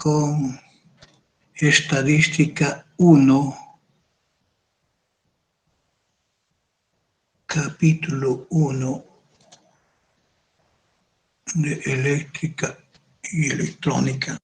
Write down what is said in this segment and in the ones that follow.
con estadística 1, capítulo 1 de eléctrica y electrónica.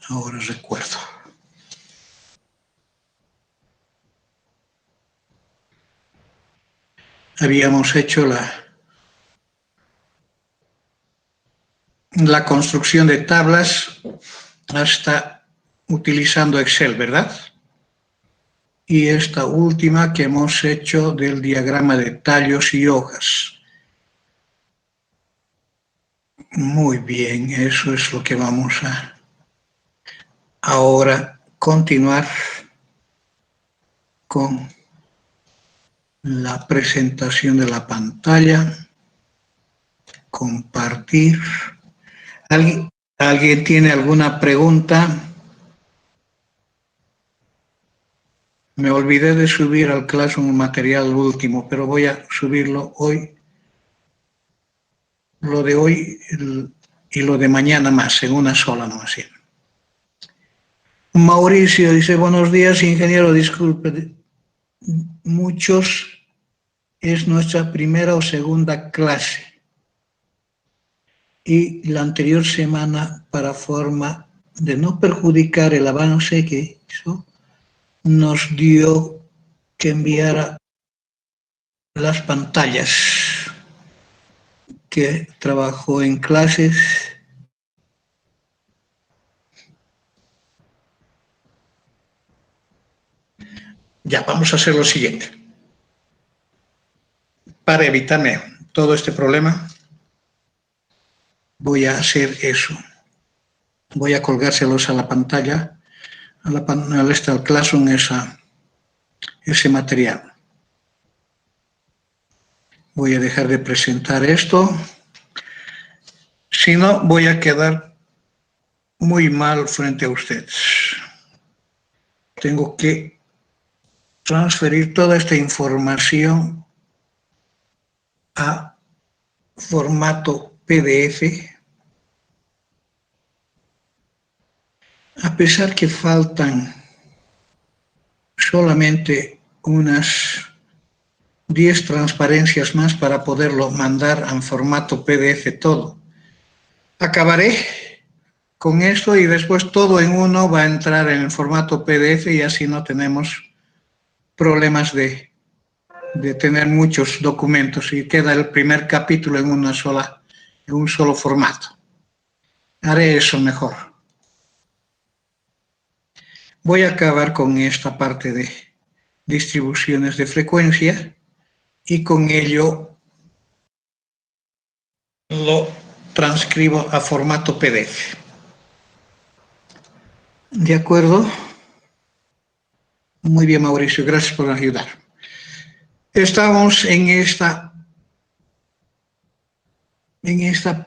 Ahora recuerdo. Habíamos hecho la construcción de tablas hasta utilizando Excel, ¿verdad? Y esta última que hemos hecho del diagrama de tallos y hojas. Muy bien, eso es lo que vamos a ahora continuar con la presentación de la pantalla. Compartir. ¿Alguien tiene alguna pregunta? Me olvidé de subir al Classroom un material último, pero voy a subirlo hoy. Lo de hoy y lo de mañana más, en una sola nomás. Mauricio dice, buenos días, ingeniero, disculpe. Muchos es nuestra primera o segunda clase. Y la anterior semana, para forma de no perjudicar el avance que hizo, nos dio que enviara las pantallas que trabajó en clases. Ya, vamos a hacer lo siguiente. Para evitarme todo este problema, voy a hacer eso. Voy a colgárselos a la pantalla, al Classroom, ese material. Voy a dejar de presentar esto. Si no, voy a quedar muy mal frente a ustedes. Tengo que transferir toda esta información a formato PDF. A pesar que faltan solamente unas 10 transparencias más para poderlo mandar en formato PDF todo. Acabaré con esto y después todo en uno va a entrar en el formato PDF y así no tenemos problemas de tener muchos documentos y queda el primer capítulo en un solo formato. Haré eso mejor. Voy a acabar con esta parte de distribuciones de frecuencia y con ello lo transcribo a formato PDF. ¿De acuerdo? Muy bien, Mauricio, gracias por ayudar. Estamos en esta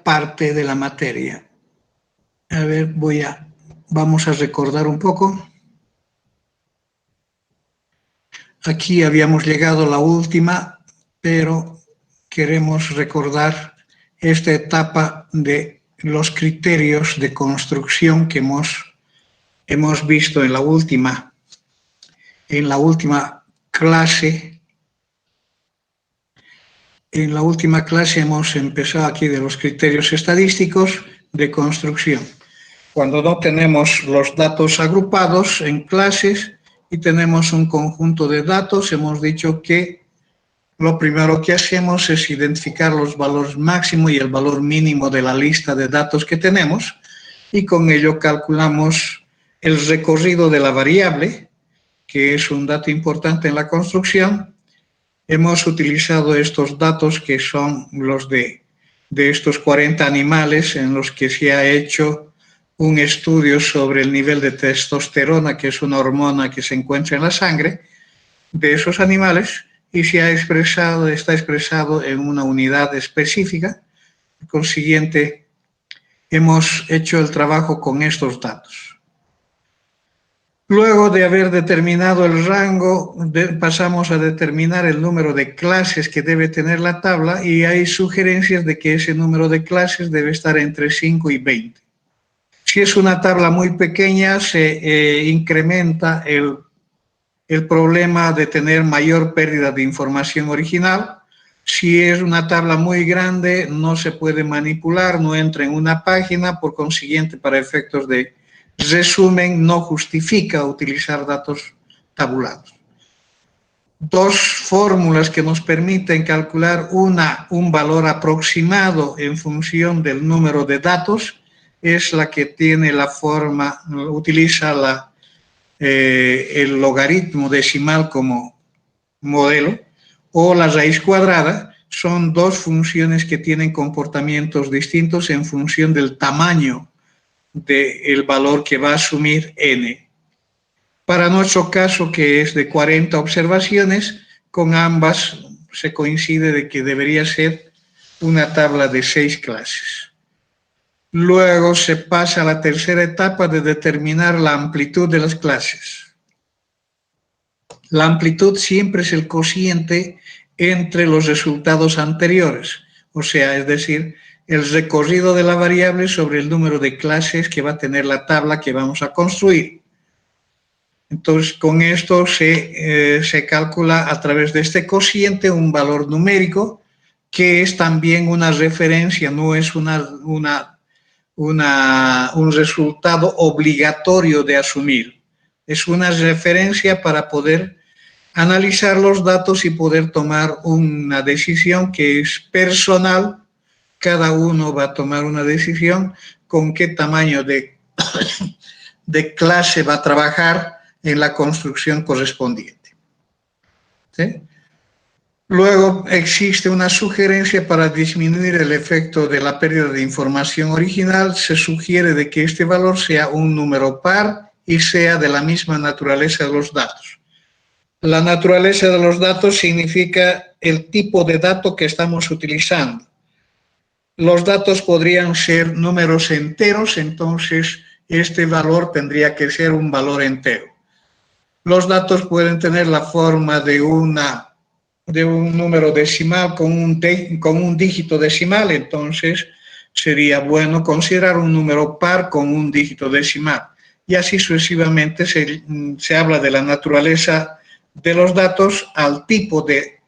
parte de la materia. A ver, vamos a recordar un poco. Aquí habíamos llegado a la última, pero queremos recordar esta etapa de los criterios de construcción que hemos visto en la última clase. En la última clase hemos empezado aquí de los criterios estadísticos de construcción. Cuando no tenemos los datos agrupados en clases y tenemos un conjunto de datos, hemos dicho que lo primero que hacemos es identificar los valores máximo y el valor mínimo de la lista de datos que tenemos y con ello calculamos el recorrido de la variable, que es un dato importante en la construcción. Hemos utilizado estos datos que son los de estos 40 animales en los que se ha hecho un estudio sobre el nivel de testosterona, que es una hormona que se encuentra en la sangre de esos animales, y está expresado en una unidad específica. Por consiguiente, hemos hecho el trabajo con estos datos. Luego de haber determinado el rango, pasamos a determinar el número de clases que debe tener la tabla, y hay sugerencias de que ese número de clases debe estar entre 5 y 20. Si es una tabla muy pequeña, se incrementa el problema de tener mayor pérdida de información original. Si es una tabla muy grande, no se puede manipular, no entra en una página, por consiguiente, para efectos de resumen, no justifica utilizar datos tabulados. Dos fórmulas que nos permiten calcular un valor aproximado en función del número de datos es la que tiene la forma, utiliza el logaritmo decimal como modelo, o la raíz cuadrada. Son dos funciones que tienen comportamientos distintos en función del tamaño del valor que va a asumir n. Para nuestro caso, que es de 40 observaciones, con ambas se coincide de que debería ser una tabla de 6 clases. Luego se pasa a la tercera etapa de determinar la amplitud de las clases. La amplitud siempre es el cociente entre los resultados anteriores, o sea, es decir, el recorrido de la variable sobre el número de clases que va a tener la tabla que vamos a construir. Entonces, con esto se calcula a través de este cociente un valor numérico que es también una referencia, no es un resultado obligatorio de asumir. Es una referencia para poder analizar los datos y poder tomar una decisión que es personal. Cada uno va a tomar una decisión con qué tamaño de clase va a trabajar en la construcción correspondiente. ¿Sí? Luego existe una sugerencia para disminuir el efecto de la pérdida de información original. Se sugiere de que este valor sea un número par y sea de la misma naturaleza de los datos. La naturaleza de los datos significa el tipo de dato que estamos utilizando. Los datos podrían ser números enteros, entonces este valor tendría que ser un valor entero. Los datos pueden tener la forma de un número decimal con un dígito decimal, entonces sería bueno considerar un número par con un dígito decimal. Y así sucesivamente se habla de la naturaleza de los datos al tipo de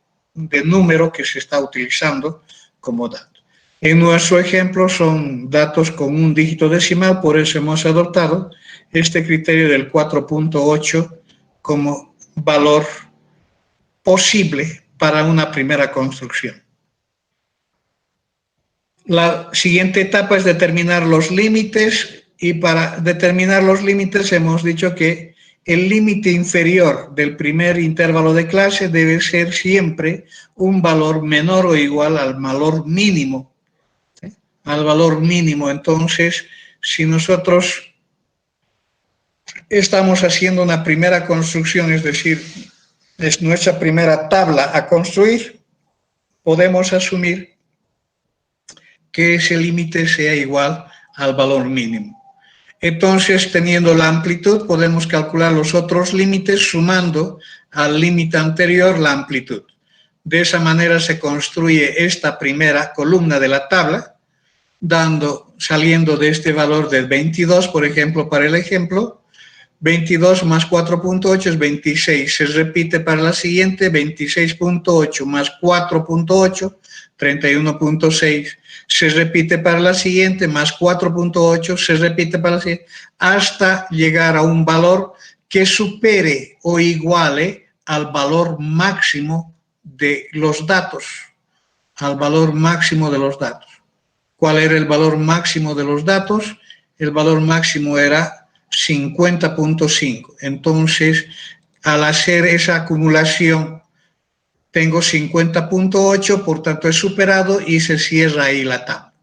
número que se está utilizando como dato. En nuestro ejemplo son datos con un dígito decimal, por eso hemos adoptado este criterio del 4.8 como valor posible para una primera construcción. La siguiente etapa es determinar los límites, y para determinar los límites hemos dicho que el límite inferior del primer intervalo de clase debe ser siempre un valor menor o igual al valor mínimo. ¿Sí? Al valor mínimo. Entonces, si nosotros estamos haciendo una primera construcción, es decir, es nuestra primera tabla a construir, podemos asumir que ese límite sea igual al valor mínimo. Entonces, teniendo la amplitud, podemos calcular los otros límites sumando al límite anterior la amplitud. De esa manera se construye esta primera columna de la tabla, saliendo de este valor del 22, por ejemplo, para el ejemplo. 22 más 4.8 es 26, se repite para la siguiente, 26.8 más 4.8, 31.6, se repite para la siguiente, más 4.8, se repite para la siguiente, hasta llegar a un valor que supere o iguale al valor máximo de los datos, al valor máximo de los datos. ¿Cuál era el valor máximo de los datos? El valor máximo era 50.5. Entonces, al hacer esa acumulación, tengo 50.8, por tanto es superado y se cierra ahí la tabla.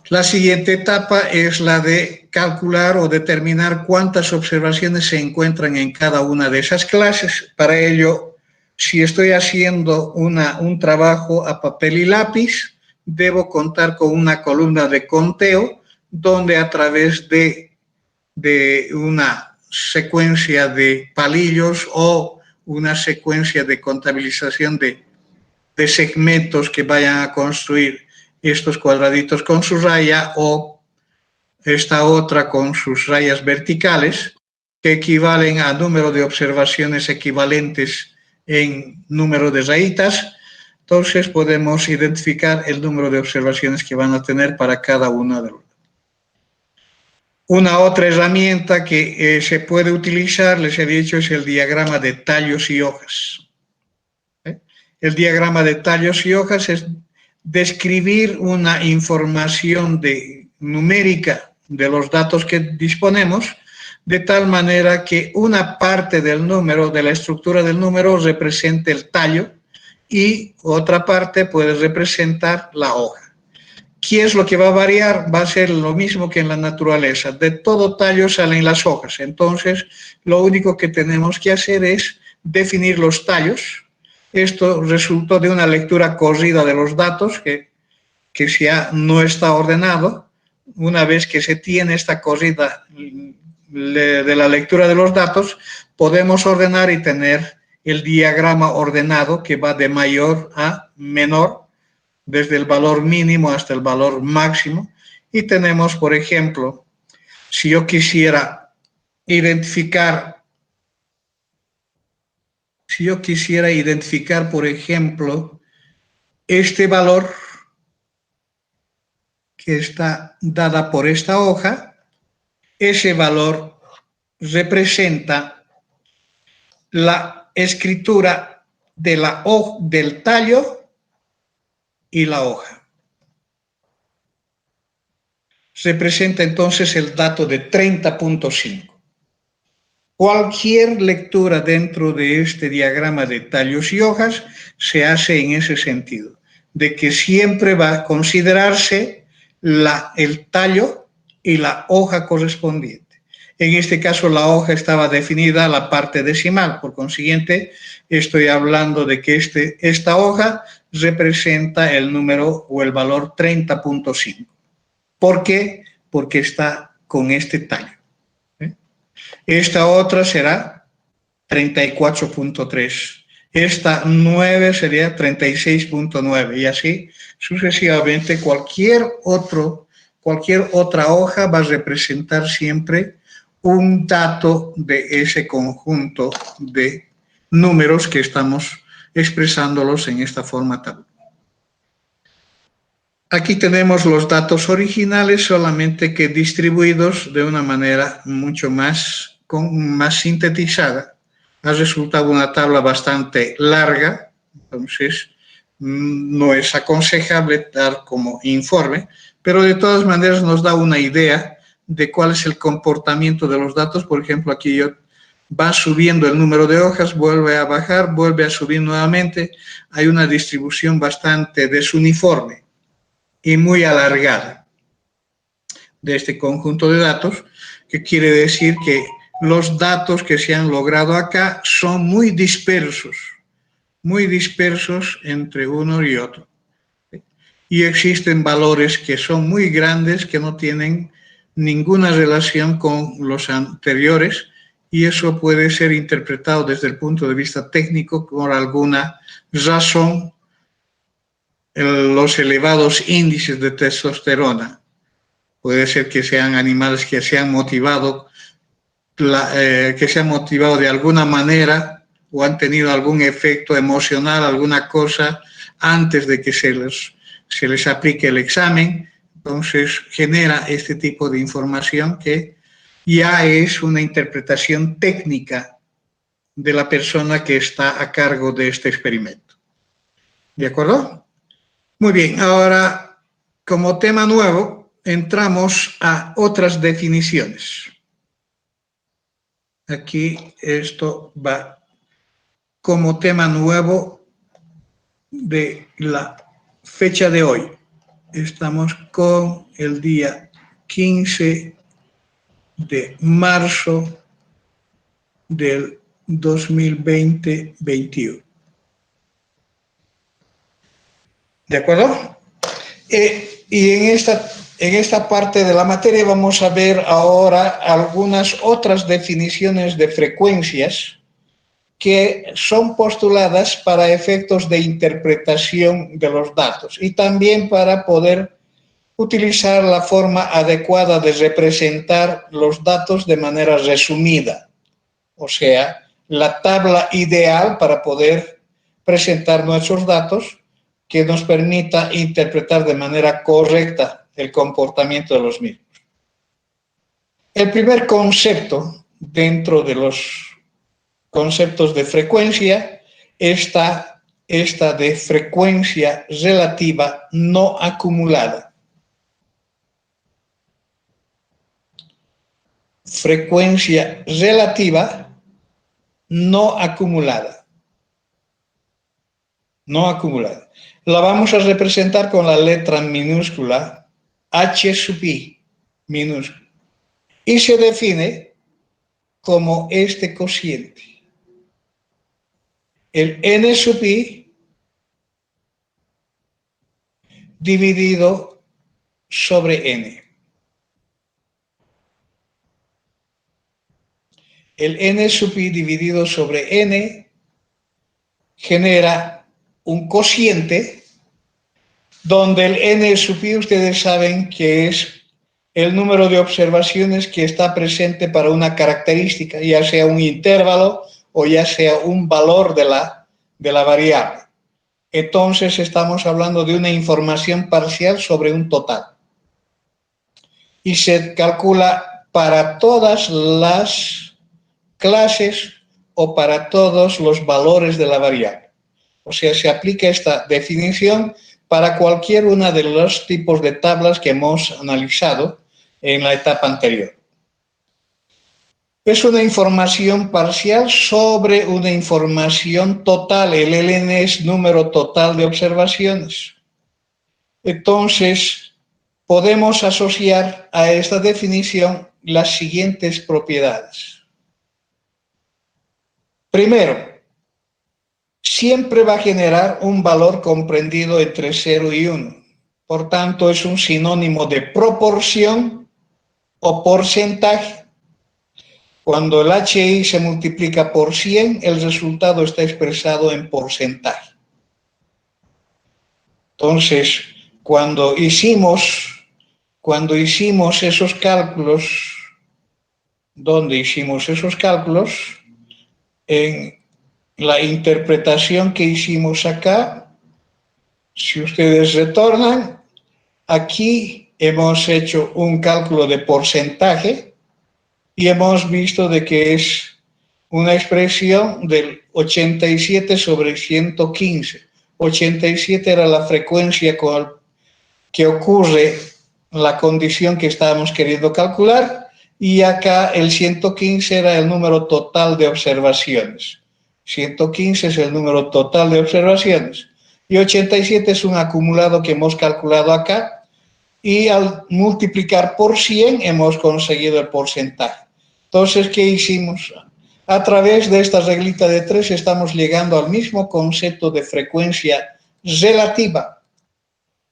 La siguiente etapa es la de calcular o determinar cuántas observaciones se encuentran en cada una de esas clases. Para ello, si estoy haciendo un trabajo a papel y lápiz, debo contar con una columna de conteo donde a través de una secuencia de palillos o una secuencia de contabilización de segmentos que vayan a construir estos cuadraditos con su raya o esta otra con sus rayas verticales, que equivalen a número de observaciones equivalentes en número de rayitas. Entonces podemos identificar el número de observaciones que van a tener para cada una de los. Una otra herramienta que se puede utilizar, les he dicho, es el diagrama de tallos y hojas. El diagrama de tallos y hojas es describir una información numérica de los datos que disponemos, de tal manera que una parte del número, de la estructura del número, represente el tallo y otra parte puede representar la hoja. ¿Qué es lo que va a variar? Va a ser lo mismo que en la naturaleza. De todo tallo salen las hojas. Entonces, lo único que tenemos que hacer es definir los tallos. Esto resultó de una lectura corrida de los datos que ya no está ordenado. Una vez que se tiene esta corrida de la lectura de los datos, podemos ordenar y tener el diagrama ordenado que va de mayor a menor, desde el valor mínimo hasta el valor máximo. Y tenemos, por ejemplo, si yo quisiera identificar, por ejemplo, este valor que está dada por esta hoja, ese valor representa la escritura de del tallo y la hoja. Representa entonces el dato de 30.5. Cualquier lectura dentro de este diagrama de tallos y hojas se hace en ese sentido, de que siempre va a considerarse el tallo y la hoja correspondiente. En este caso la hoja estaba definida a la parte decimal, por consiguiente estoy hablando de que esta hoja representa el número o el valor 30.5. ¿Por qué? Porque está con este tallo. Esta otra será 34.3. Esta 9 sería 36.9 y así sucesivamente. Cualquier otra hoja va a representar siempre un dato de ese conjunto de números que estamos expresándolos en esta forma tabular. Aquí tenemos los datos originales, solamente que distribuidos de una manera mucho más sintetizada. Ha resultado una tabla bastante larga, entonces no es aconsejable dar como informe, pero de todas maneras nos da una idea de cuál es el comportamiento de los datos. Por ejemplo, aquí va subiendo el número de hojas, vuelve a bajar, vuelve a subir nuevamente. Hay una distribución bastante desuniforme y muy alargada de este conjunto de datos, que quiere decir que los datos que se han logrado acá son muy dispersos entre uno y otro. Y existen valores que son muy grandes, que no tienen ninguna relación con los anteriores, y eso puede ser interpretado desde el punto de vista técnico por alguna razón. Los elevados índices de testosterona, puede ser que sean animales que se han motivado de alguna manera o han tenido algún efecto emocional, alguna cosa antes de que se les aplique el examen. Entonces genera este tipo de información que ya es una interpretación técnica de la persona que está a cargo de este experimento. ¿De acuerdo? Muy bien, ahora como tema nuevo entramos a otras definiciones. Aquí esto va como tema nuevo de la fecha de hoy. Estamos con el día 15 de marzo del 2020-21. ¿De acuerdo? Y en esta parte de la materia vamos a ver ahora algunas otras definiciones de frecuencias que son postuladas para efectos de interpretación de los datos y también para poder utilizar la forma adecuada de representar los datos de manera resumida, o sea, la tabla ideal para poder presentar nuestros datos que nos permita interpretar de manera correcta el comportamiento de los mismos. El primer concepto dentro de los conceptos de frecuencia está esta de frecuencia relativa no acumulada. Frecuencia relativa no acumulada. No acumulada. La vamos a representar con la letra minúscula h sub i minúscula y se define como este cociente. El n sub i dividido sobre n. El n sub i dividido sobre n genera un cociente donde el n sub i ustedes saben que es el número de observaciones que está presente para una característica, ya sea un intervalo o ya sea un valor de la variable. Entonces estamos hablando de una información parcial sobre un total. Y se calcula para todas las clases o para todos los valores de la variable. O sea, se aplica esta definición para cualquier una de los tipos de tablas que hemos analizado en la etapa anterior. Es una información parcial sobre una información total. El ln es número total de observaciones. Entonces, podemos asociar a esta definición las siguientes propiedades. Primero, siempre va a generar un valor comprendido entre 0 y 1. Por tanto, es un sinónimo de proporción o porcentaje. Cuando el HI se multiplica por 100, el resultado está expresado en porcentaje. Entonces, cuando hicimos esos cálculos, ¿dónde hicimos esos cálculos? En la interpretación que hicimos acá, si ustedes retornan, aquí hemos hecho un cálculo de porcentaje y hemos visto de que es una expresión del 87 sobre 115. 87 era la frecuencia que ocurre la condición que estábamos queriendo calcular y acá el 115 era el número total de observaciones. 115 es el número total de observaciones y 87 es un acumulado que hemos calculado acá y al multiplicar por 100 hemos conseguido el porcentaje. Entonces, ¿qué hicimos? A través de esta reglita de 3 estamos llegando al mismo concepto de frecuencia relativa.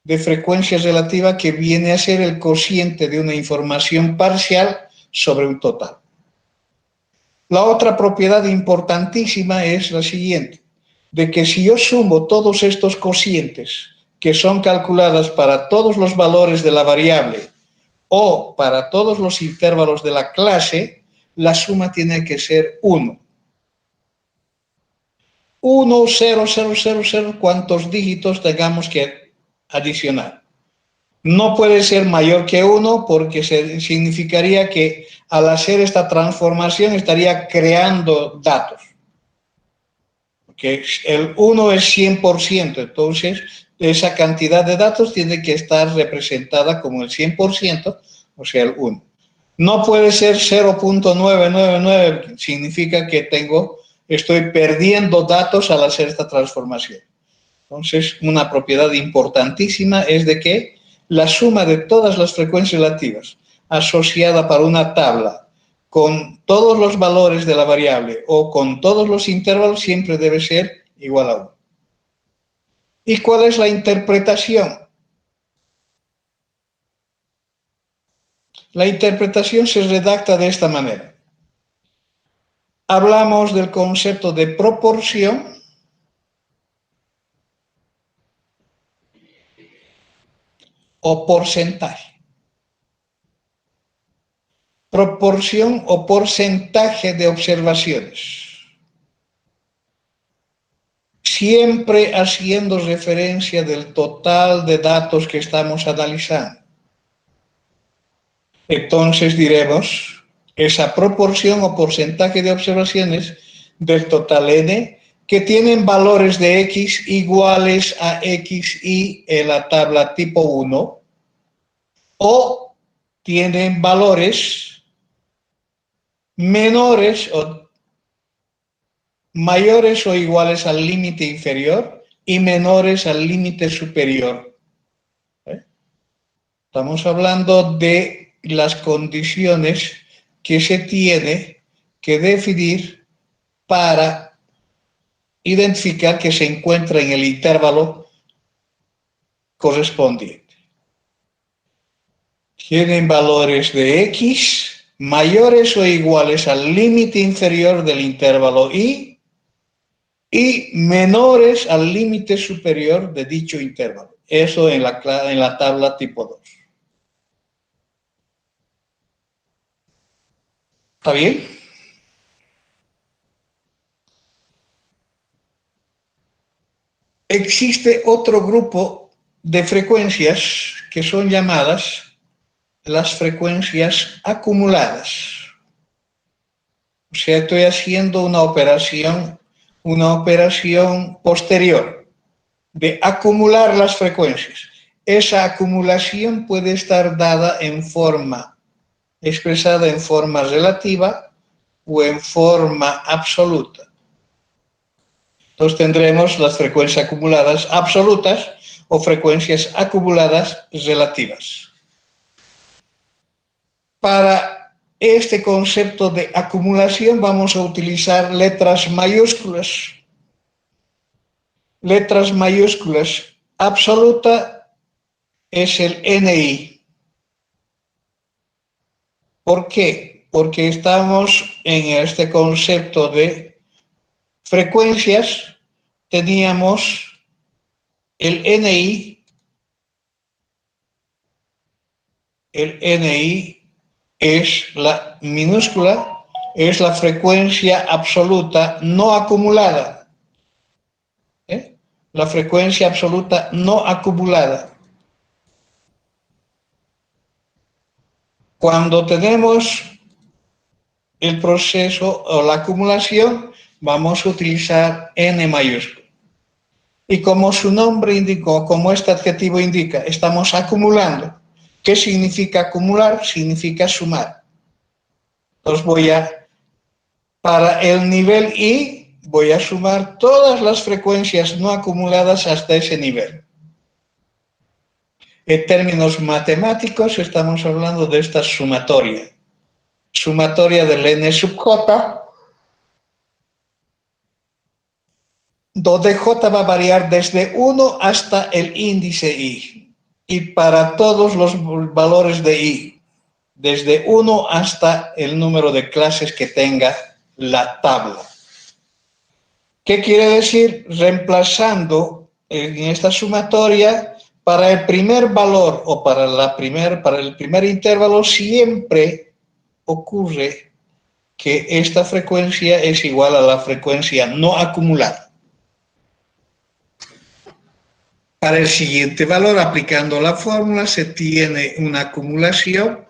De frecuencia relativa que viene a ser el cociente de una información parcial sobre un total. La otra propiedad importantísima es la siguiente, de que si yo sumo todos estos cocientes que son calculadas para todos los valores de la variable o para todos los intervalos de la clase, la suma tiene que ser 1. 1, 0, 0, 0, 0, cuantos dígitos tengamos que adicionar. No puede ser mayor que 1 porque significaría que al hacer esta transformación estaría creando datos. Porque el 1 es 100%, entonces esa cantidad de datos tiene que estar representada como el 100%, o sea, el 1. No puede ser 0.999, significa que estoy perdiendo datos al hacer esta transformación. Entonces, una propiedad importantísima es de que la suma de todas las frecuencias relativas asociada para una tabla con todos los valores de la variable o con todos los intervalos siempre debe ser igual a 1. ¿Y cuál es la interpretación? La interpretación se redacta de esta manera. Hablamos del concepto de proporción o porcentaje. Proporción o porcentaje de observaciones. Siempre haciendo referencia del total de datos que estamos analizando. Entonces diremos, esa proporción o porcentaje de observaciones del total n que tienen valores de x iguales a xy en la tabla tipo 1 o tienen valores menores o mayores o iguales al límite inferior y menores al límite superior. Estamos hablando de las condiciones que se tiene que definir para identificar que se encuentra en el intervalo correspondiente. Tienen valores de x mayores o iguales al límite inferior del intervalo y menores al límite superior de dicho intervalo. Eso en la tabla tipo 2. ¿Está bien? Existe otro grupo de frecuencias que son llamadas las frecuencias acumuladas. O sea, estoy haciendo una operación posterior de acumular las frecuencias. Esa acumulación puede estar dada expresada en forma relativa o en forma absoluta. Entonces tendremos las frecuencias acumuladas absolutas o frecuencias acumuladas relativas. Para este concepto de acumulación vamos a utilizar letras mayúsculas. Letras mayúsculas. Absoluta es el NI. ¿Por qué? Porque estamos en este concepto de frecuencias, teníamos el NI es la minúscula, es la frecuencia absoluta no acumulada. La frecuencia absoluta no acumulada. Cuando tenemos el proceso o la acumulación, vamos a utilizar N mayúscula. Y como su nombre indicó, como este adjetivo indica, estamos acumulando. ¿Qué significa acumular? Significa sumar. Entonces para el nivel I, voy a sumar todas las frecuencias no acumuladas hasta ese nivel. En términos matemáticos, estamos hablando de esta sumatoria. Sumatoria del n sub j, donde j va a variar desde 1 hasta el índice i. Y para todos los valores de i, desde 1 hasta el número de clases que tenga la tabla. ¿Qué quiere decir? Reemplazando en esta sumatoria, para el primer valor o para el primer intervalo siempre ocurre que esta frecuencia es igual a la frecuencia no acumulada. Para el siguiente valor, aplicando la fórmula, se tiene una acumulación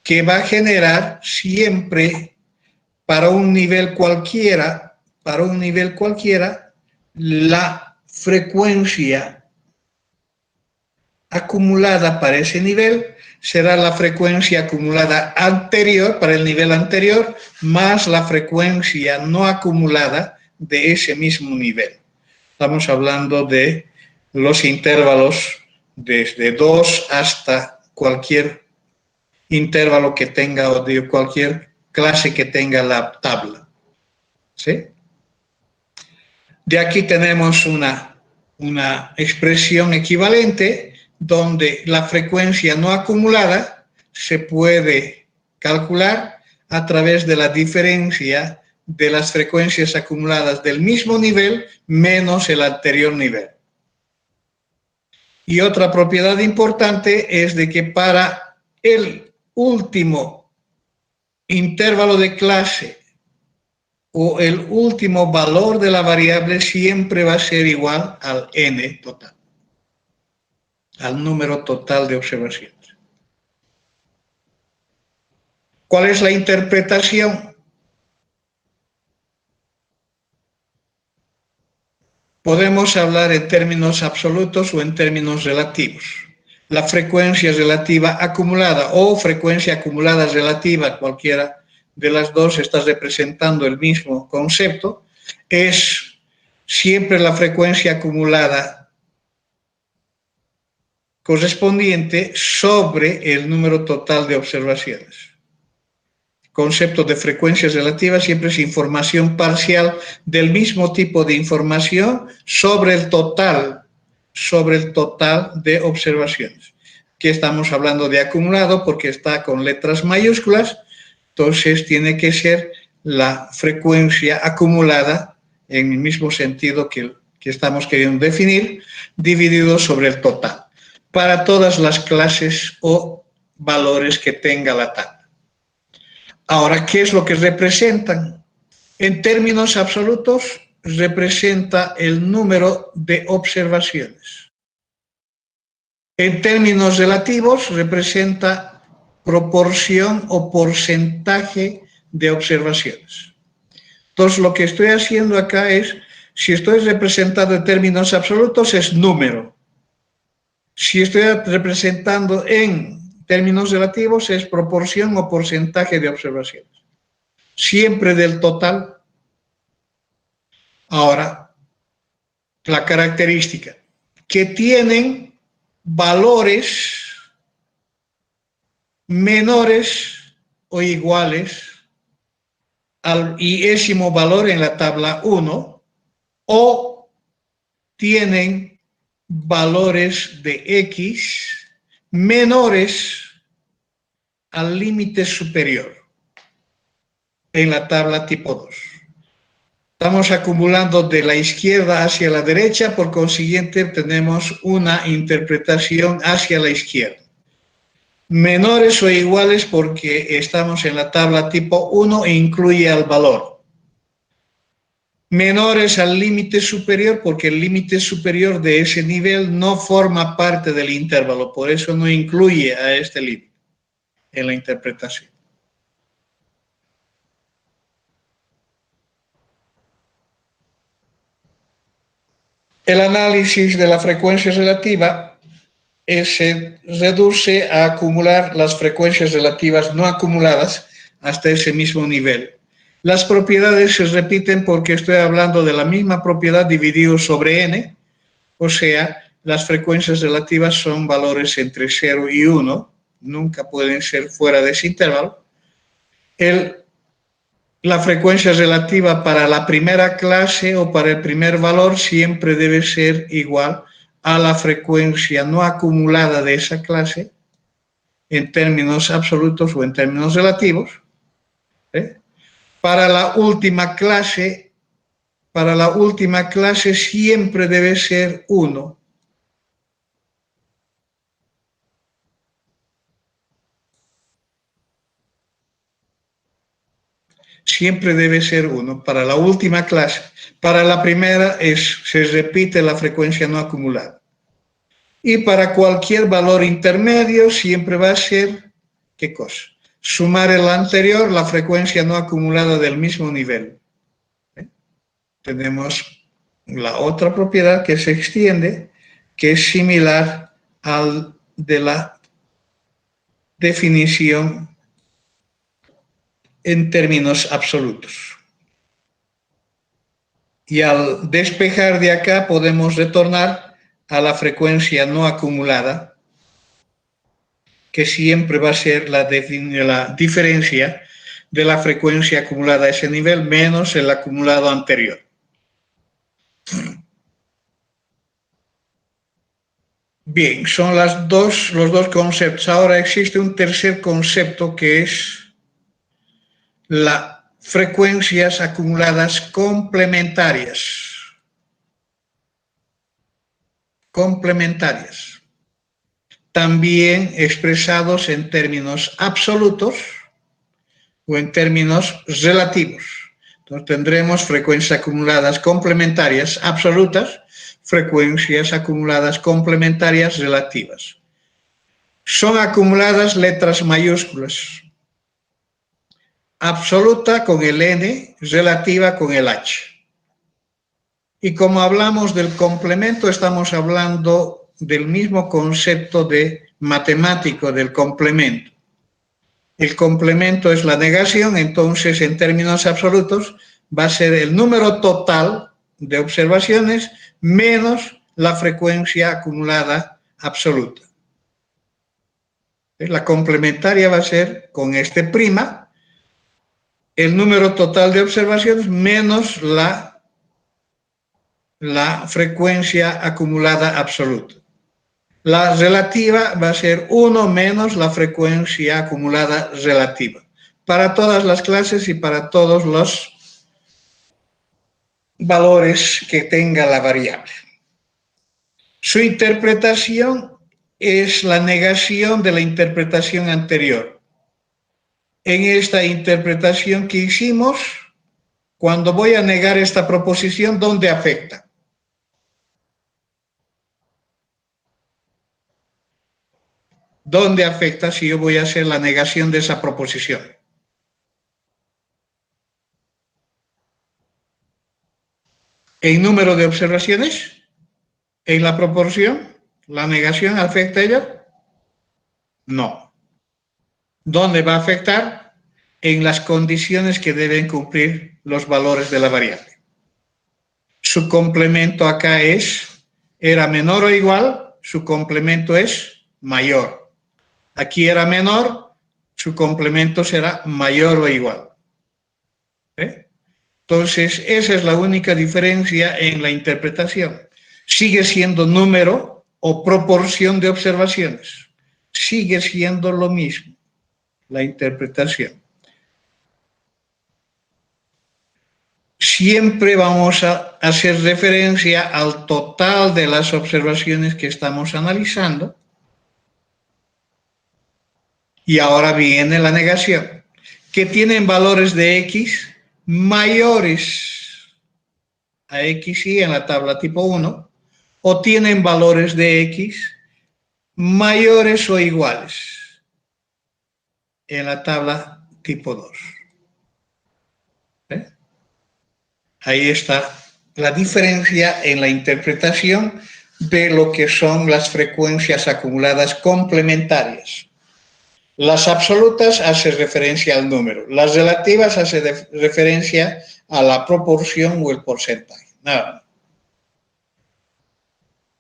que va a generar siempre para un nivel cualquiera, la frecuencia acumulada para ese nivel será la frecuencia acumulada anterior, para el nivel anterior, más la frecuencia no acumulada de ese mismo nivel. Estamos hablando de los intervalos desde 2 hasta cualquier intervalo que tenga o de cualquier clase que tenga la tabla. ¿Sí? De aquí tenemos una una expresión equivalente donde la frecuencia no acumulada se puede calcular a través de la diferencia de las frecuencias acumuladas del mismo nivel menos el anterior nivel. Y otra propiedad importante es de que para el último intervalo de clase o el último valor de la variable siempre va a ser igual al n total, al número total de observaciones. ¿Cuál es la interpretación? Podemos hablar en términos absolutos o en términos relativos. La frecuencia relativa acumulada o frecuencia acumulada relativa, cualquiera de las dos está representando el mismo concepto, es siempre la frecuencia acumulada correspondiente sobre el número total de observaciones. Concepto de frecuencia relativa siempre es información parcial del mismo tipo de información sobre el total de observaciones. Aquí estamos hablando de acumulado porque está con letras mayúsculas, entonces tiene que ser la frecuencia acumulada en el mismo sentido que estamos queriendo definir, dividido sobre el total, para todas las clases o valores que tenga la tabla. Ahora, ¿qué es lo que representan? En términos absolutos, representa el número de observaciones. En términos relativos, representa proporción o porcentaje de observaciones. Entonces, lo que estoy haciendo acá es, si estoy representando en términos absolutos, es número. Si estoy representando en términos relativos, es proporción o porcentaje de observaciones. Siempre del total. Ahora, la característica, que tienen valores menores o iguales al iésimo valor en la tabla 1 o tienen valores de x menores al límite superior en la tabla tipo 2. Estamos acumulando de la izquierda hacia la derecha, por consiguiente tenemos una interpretación hacia la izquierda. Menores o iguales porque estamos en la tabla tipo 1 e incluye al valor. Menores al límite superior porque el límite superior de ese nivel no forma parte del intervalo, por eso no incluye a este límite en la interpretación. El análisis de la frecuencia relativa se reduce a acumular las frecuencias relativas no acumuladas hasta ese mismo nivel. Las propiedades se repiten porque estoy hablando de la misma propiedad dividido sobre n, o sea, las frecuencias relativas son valores entre 0 y 1, nunca pueden ser fuera de ese intervalo. La frecuencia relativa para la primera clase o para el primer valor siempre debe ser igual a la frecuencia no acumulada de esa clase en términos absolutos o en términos relativos. Para la última clase siempre debe ser 1. Siempre debe ser 1 para la última clase. Para la primera se repite la frecuencia no acumulada. Y para cualquier valor intermedio siempre va a ser, ¿qué cosa? Sumar el anterior, la frecuencia no acumulada del mismo nivel. Tenemos la otra propiedad que se extiende, que es similar al de la definición en términos absolutos. Y al despejar de acá podemos retornar a la frecuencia no acumulada, que siempre va a ser la diferencia de la frecuencia acumulada a ese nivel menos el acumulado anterior. Bien, son los dos conceptos. Ahora existe un tercer concepto que es las frecuencias acumuladas complementarias. Complementarias. También expresados en términos absolutos o en términos relativos. Entonces tendremos frecuencias acumuladas complementarias absolutas, frecuencias acumuladas complementarias relativas. Son acumuladas letras mayúsculas. Absoluta con el N, relativa con el H. Y como hablamos del complemento, estamos hablando del mismo concepto de matemático del complemento. El complemento es la negación, entonces en términos absolutos va a ser el número total de observaciones menos la frecuencia acumulada absoluta. La complementaria va a ser con este prima el número total de observaciones menos la frecuencia acumulada absoluta. La relativa va a ser 1 menos la frecuencia acumulada relativa. Para todas las clases y para todos los valores que tenga la variable. Su interpretación es la negación de la interpretación anterior. En esta interpretación que hicimos, cuando voy a negar esta proposición, ¿dónde afecta? ¿Dónde afecta si yo voy a hacer la negación de esa proposición? ¿En número de observaciones? ¿En la proporción? ¿La negación afecta a ello? No. ¿Dónde va a afectar? En las condiciones que deben cumplir los valores de la variable. Su complemento acá era menor o igual, su complemento es mayor. Aquí era menor, su complemento será mayor o igual. Entonces, esa es la única diferencia en la interpretación. Sigue siendo número o proporción de observaciones. Sigue siendo lo mismo, la interpretación. Siempre vamos a hacer referencia al total de las observaciones que estamos analizando. Y ahora viene la negación, que tienen valores de X mayores a XY en la tabla tipo 1, o tienen valores de X mayores o iguales en la tabla tipo 2. Ahí está la diferencia en la interpretación de lo que son las frecuencias acumuladas complementarias. Las absolutas hacen referencia al número, las relativas hacen referencia a la proporción o el porcentaje. Nada.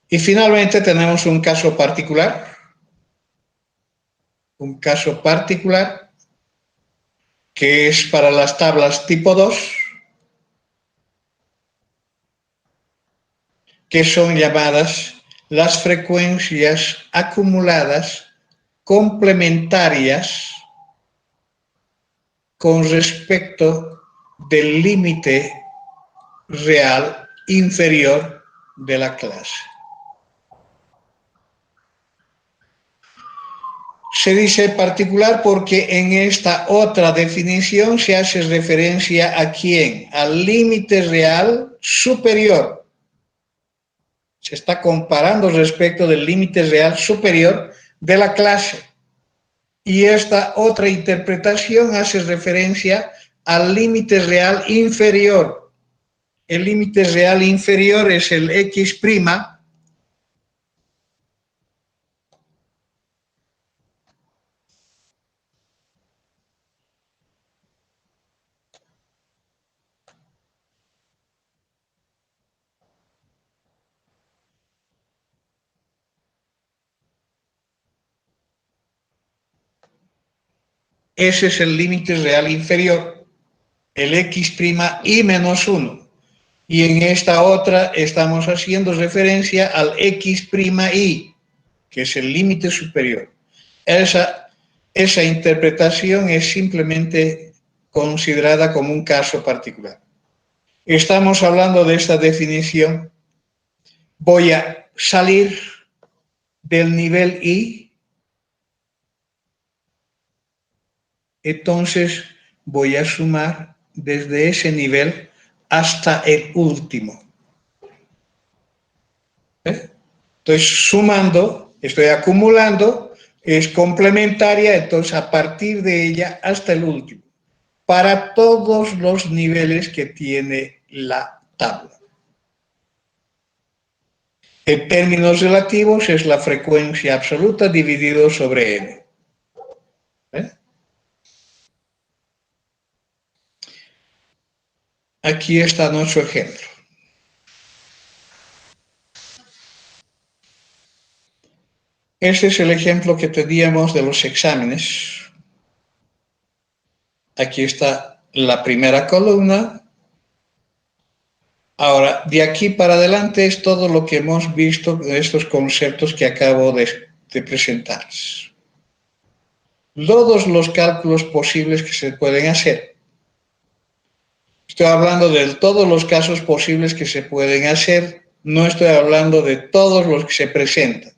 Y finalmente tenemos un caso particular. Un caso particular que es para las tablas tipo 2, que son llamadas las frecuencias acumuladas complementarias con respecto del límite real inferior de la clase. Se dice particular porque en esta otra definición se hace referencia a ¿quién? Al límite real superior. Se está comparando respecto del límite real superior de la clase. Y esta otra interpretación hace referencia al límite real inferior. El límite real inferior es el X'. Ese es el límite real inferior, el X' y menos 1. Y en esta otra estamos haciendo referencia al X' y. que es el límite superior. Esa interpretación es simplemente considerada como un caso particular. Estamos hablando de esta definición. Voy a salir del nivel I, entonces voy a sumar desde ese nivel hasta el último. Estoy sumando, estoy acumulando, es complementaria, entonces a partir de ella hasta el último, para todos los niveles que tiene la tabla. En términos relativos es la frecuencia absoluta dividido sobre n. Aquí está nuestro ejemplo. Este es el ejemplo que teníamos de los exámenes. Aquí está la primera columna. Ahora, de aquí para adelante es todo lo que hemos visto de estos conceptos que acabo de presentar. Todos los cálculos posibles que se pueden hacer. Estoy hablando de todos los casos posibles que se pueden hacer, no estoy hablando de todos los que se presentan.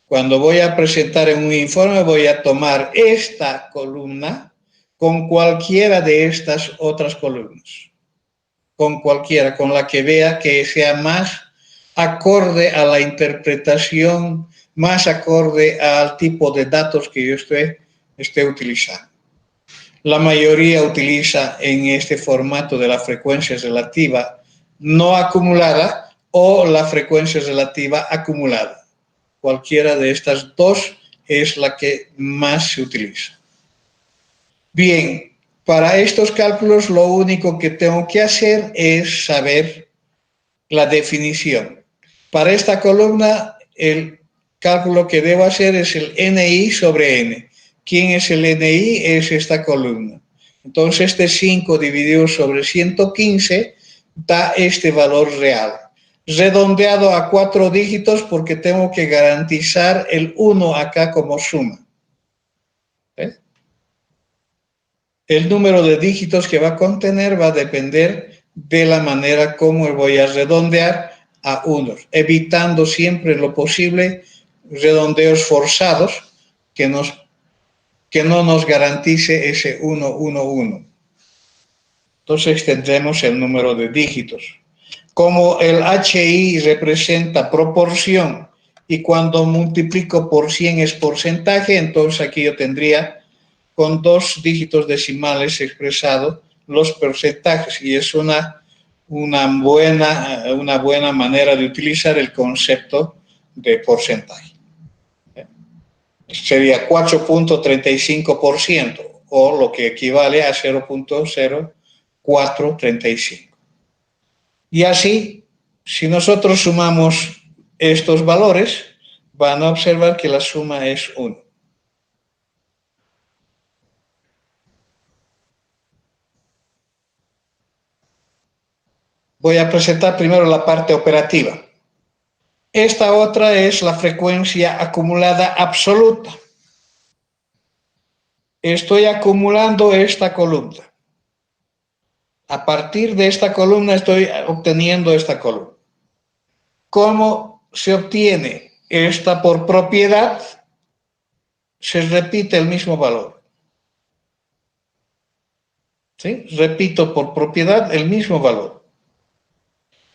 Cuando voy a presentar en un informe voy a tomar esta columna con cualquiera de estas otras columnas. Con cualquiera, con la que vea que sea más acorde a la interpretación, más acorde al tipo de datos que yo esté utilizando. La mayoría utiliza en este formato de la frecuencia relativa no acumulada o la frecuencia relativa acumulada. Cualquiera de estas dos es la que más se utiliza. Bien, para estos cálculos lo único que tengo que hacer es saber la definición. Para esta columna, el cálculo que debo hacer es el NI sobre N. ¿Quién es el NI? Es esta columna. Entonces, este 5 dividido sobre 115 da este valor real. Redondeado a 4 dígitos porque tengo que garantizar el 1 acá como suma. El número de dígitos que va a contener va a depender de la manera como voy a redondear a unos, evitando siempre lo posible redondeos forzados que no nos garantice ese 1, 1, 1. Entonces tendremos el número de dígitos. Como el HI representa proporción y cuando multiplico por 100 es porcentaje, entonces aquí yo tendría con 2 dígitos decimales expresado los porcentajes y es una buena manera de utilizar el concepto de porcentaje. Sería 4.35% o lo que equivale a 0.0435. Y así, si nosotros sumamos estos valores, van a observar que la suma es 1. Voy a presentar primero la parte operativa. Esta otra es la frecuencia acumulada absoluta. Estoy acumulando esta columna. A partir de esta columna estoy obteniendo esta columna. ¿Cómo se obtiene? Esta por propiedad se repite el mismo valor. ¿Sí? Repito por propiedad el mismo valor.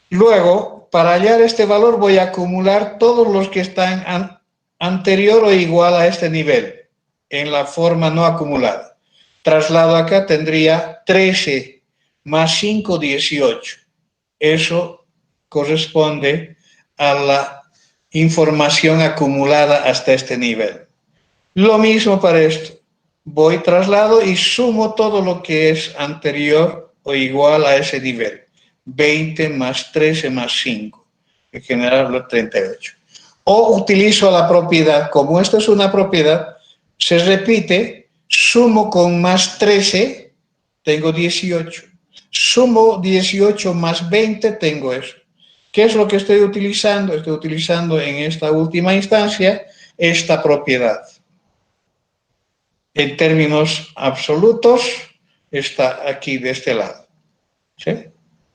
Luego, para hallar este valor voy a acumular todos los que están anterior o igual a este nivel, en la forma no acumulada. Traslado acá tendría 13 más 5, 18. Eso corresponde a la información acumulada hasta este nivel. Lo mismo para esto. Voy traslado y sumo todo lo que es anterior o igual a ese nivel. 20 más 13 más 5, en general 38. O utilizo la propiedad, como esto es una propiedad, se repite, sumo con más 13, tengo 18. Sumo 18 más 20, tengo eso. ¿Qué es lo que estoy utilizando? Estoy utilizando en esta última instancia esta propiedad. En términos absolutos, está aquí de este lado. ¿Sí?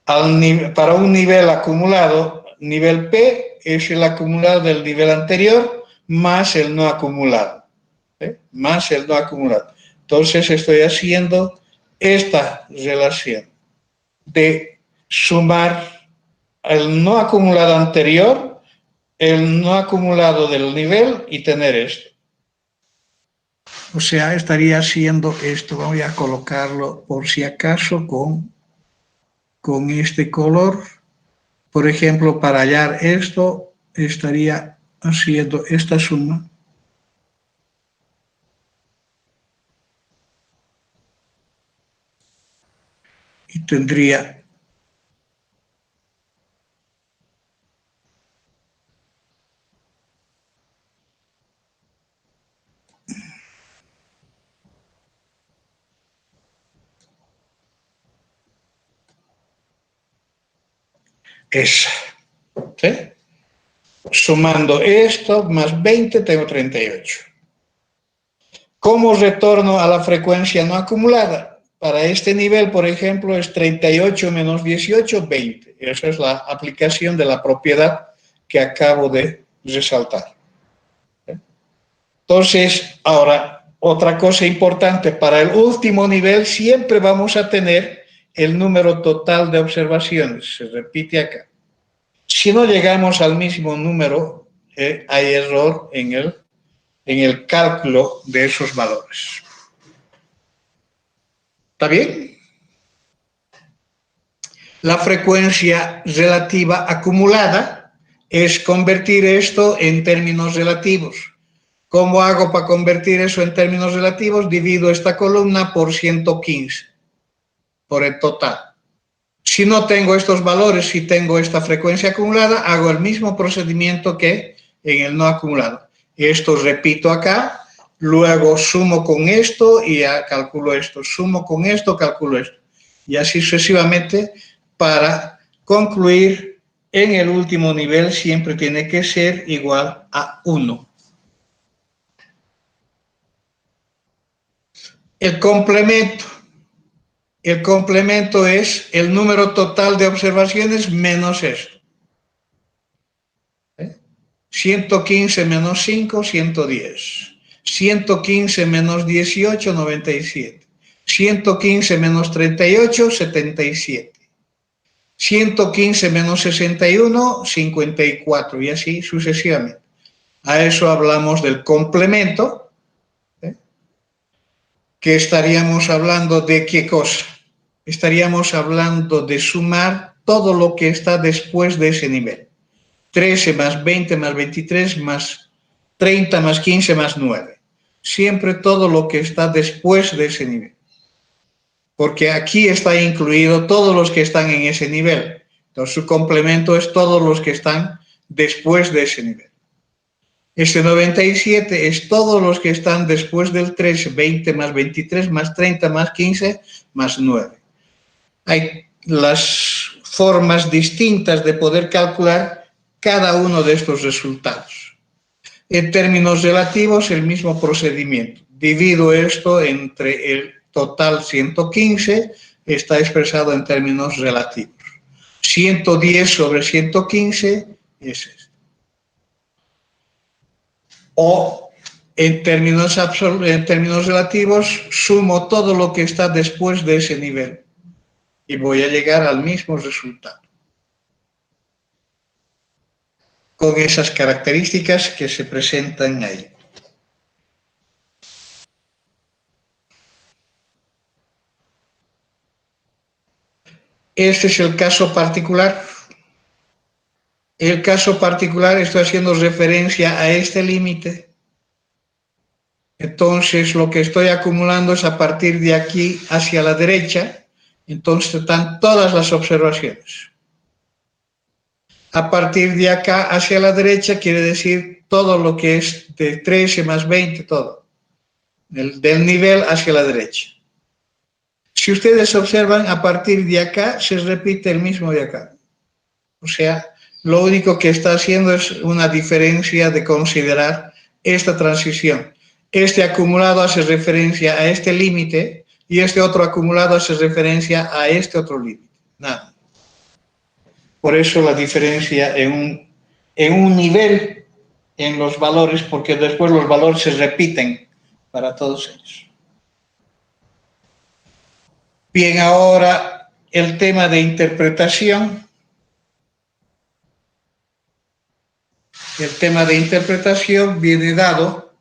Para un nivel acumulado, nivel P es el acumulado del nivel anterior más el no acumulado. ¿Sí? Más el no acumulado. Entonces estoy haciendo esta relación de sumar el no acumulado anterior, el no acumulado del nivel y tener esto. O sea, estaría haciendo esto. Voy a colocarlo por si acaso con este color. Por ejemplo, para hallar esto, estaría haciendo esta suma. Y tendría esa. ¿Sí? Sumando esto más 20 tengo 38. ¿Cómo retorno a la frecuencia no acumulada? Para este nivel, por ejemplo, es 38 menos 18, 20. Esa es la aplicación de la propiedad que acabo de resaltar. Entonces, ahora, otra cosa importante, para el último nivel siempre vamos a tener el número total de observaciones. Se repite acá. Si no llegamos al mismo número, hay error en el cálculo de esos valores. ¿Está bien? La frecuencia relativa acumulada es convertir esto en términos relativos. ¿Cómo hago para convertir eso en términos relativos? Divido esta columna por 115, por el total. Si no tengo estos valores, si tengo esta frecuencia acumulada, hago el mismo procedimiento que en el no acumulado. Esto repito acá, luego sumo con esto y calculo esto, sumo con esto, calculo esto. Y así sucesivamente para concluir en el último nivel siempre tiene que ser igual a 1. El complemento. El complemento es el número total de observaciones menos esto. 115 menos 5, 110. 115 menos 18, 97. 115 menos 38, 77. 115 menos 61, 54. Y así sucesivamente. A eso hablamos del complemento, que estaríamos hablando de qué cosa. Estaríamos hablando de sumar todo lo que está después de ese nivel. 13 más 20 más 23 más 30 más 15 más 9. Siempre todo lo que está después de ese nivel. Porque aquí está incluido todos los que están en ese nivel. Entonces su complemento es todos los que están después de ese nivel. Este 97 es todos los que están después del 13, 20 más 23 más 30 más 15 más 9. Hay las formas distintas de poder calcular cada uno de estos resultados. En términos relativos, el mismo procedimiento. Divido esto entre el total 115, está expresado en términos relativos. 110 sobre 115 es esto. O en términos relativos, sumo todo lo que está después de ese nivel y voy a llegar al mismo resultado. Con esas características que se presentan ahí. Este es el caso particular. El caso particular, estoy haciendo referencia a este límite. Entonces, lo que estoy acumulando es a partir de aquí hacia la derecha. Entonces, están todas las observaciones. A partir de acá hacia la derecha quiere decir todo lo que es de 13 más 20, todo. Del nivel hacia la derecha. Si ustedes observan, a partir de acá se repite el mismo de acá. O sea, lo único que está haciendo es una diferencia de considerar esta transición. Este acumulado hace referencia a este límite y este otro acumulado hace referencia a este otro límite. Nada. Por eso la diferencia en un nivel en los valores, porque después los valores se repiten para todos ellos. Bien, ahora el tema de interpretación. El tema de interpretación viene dado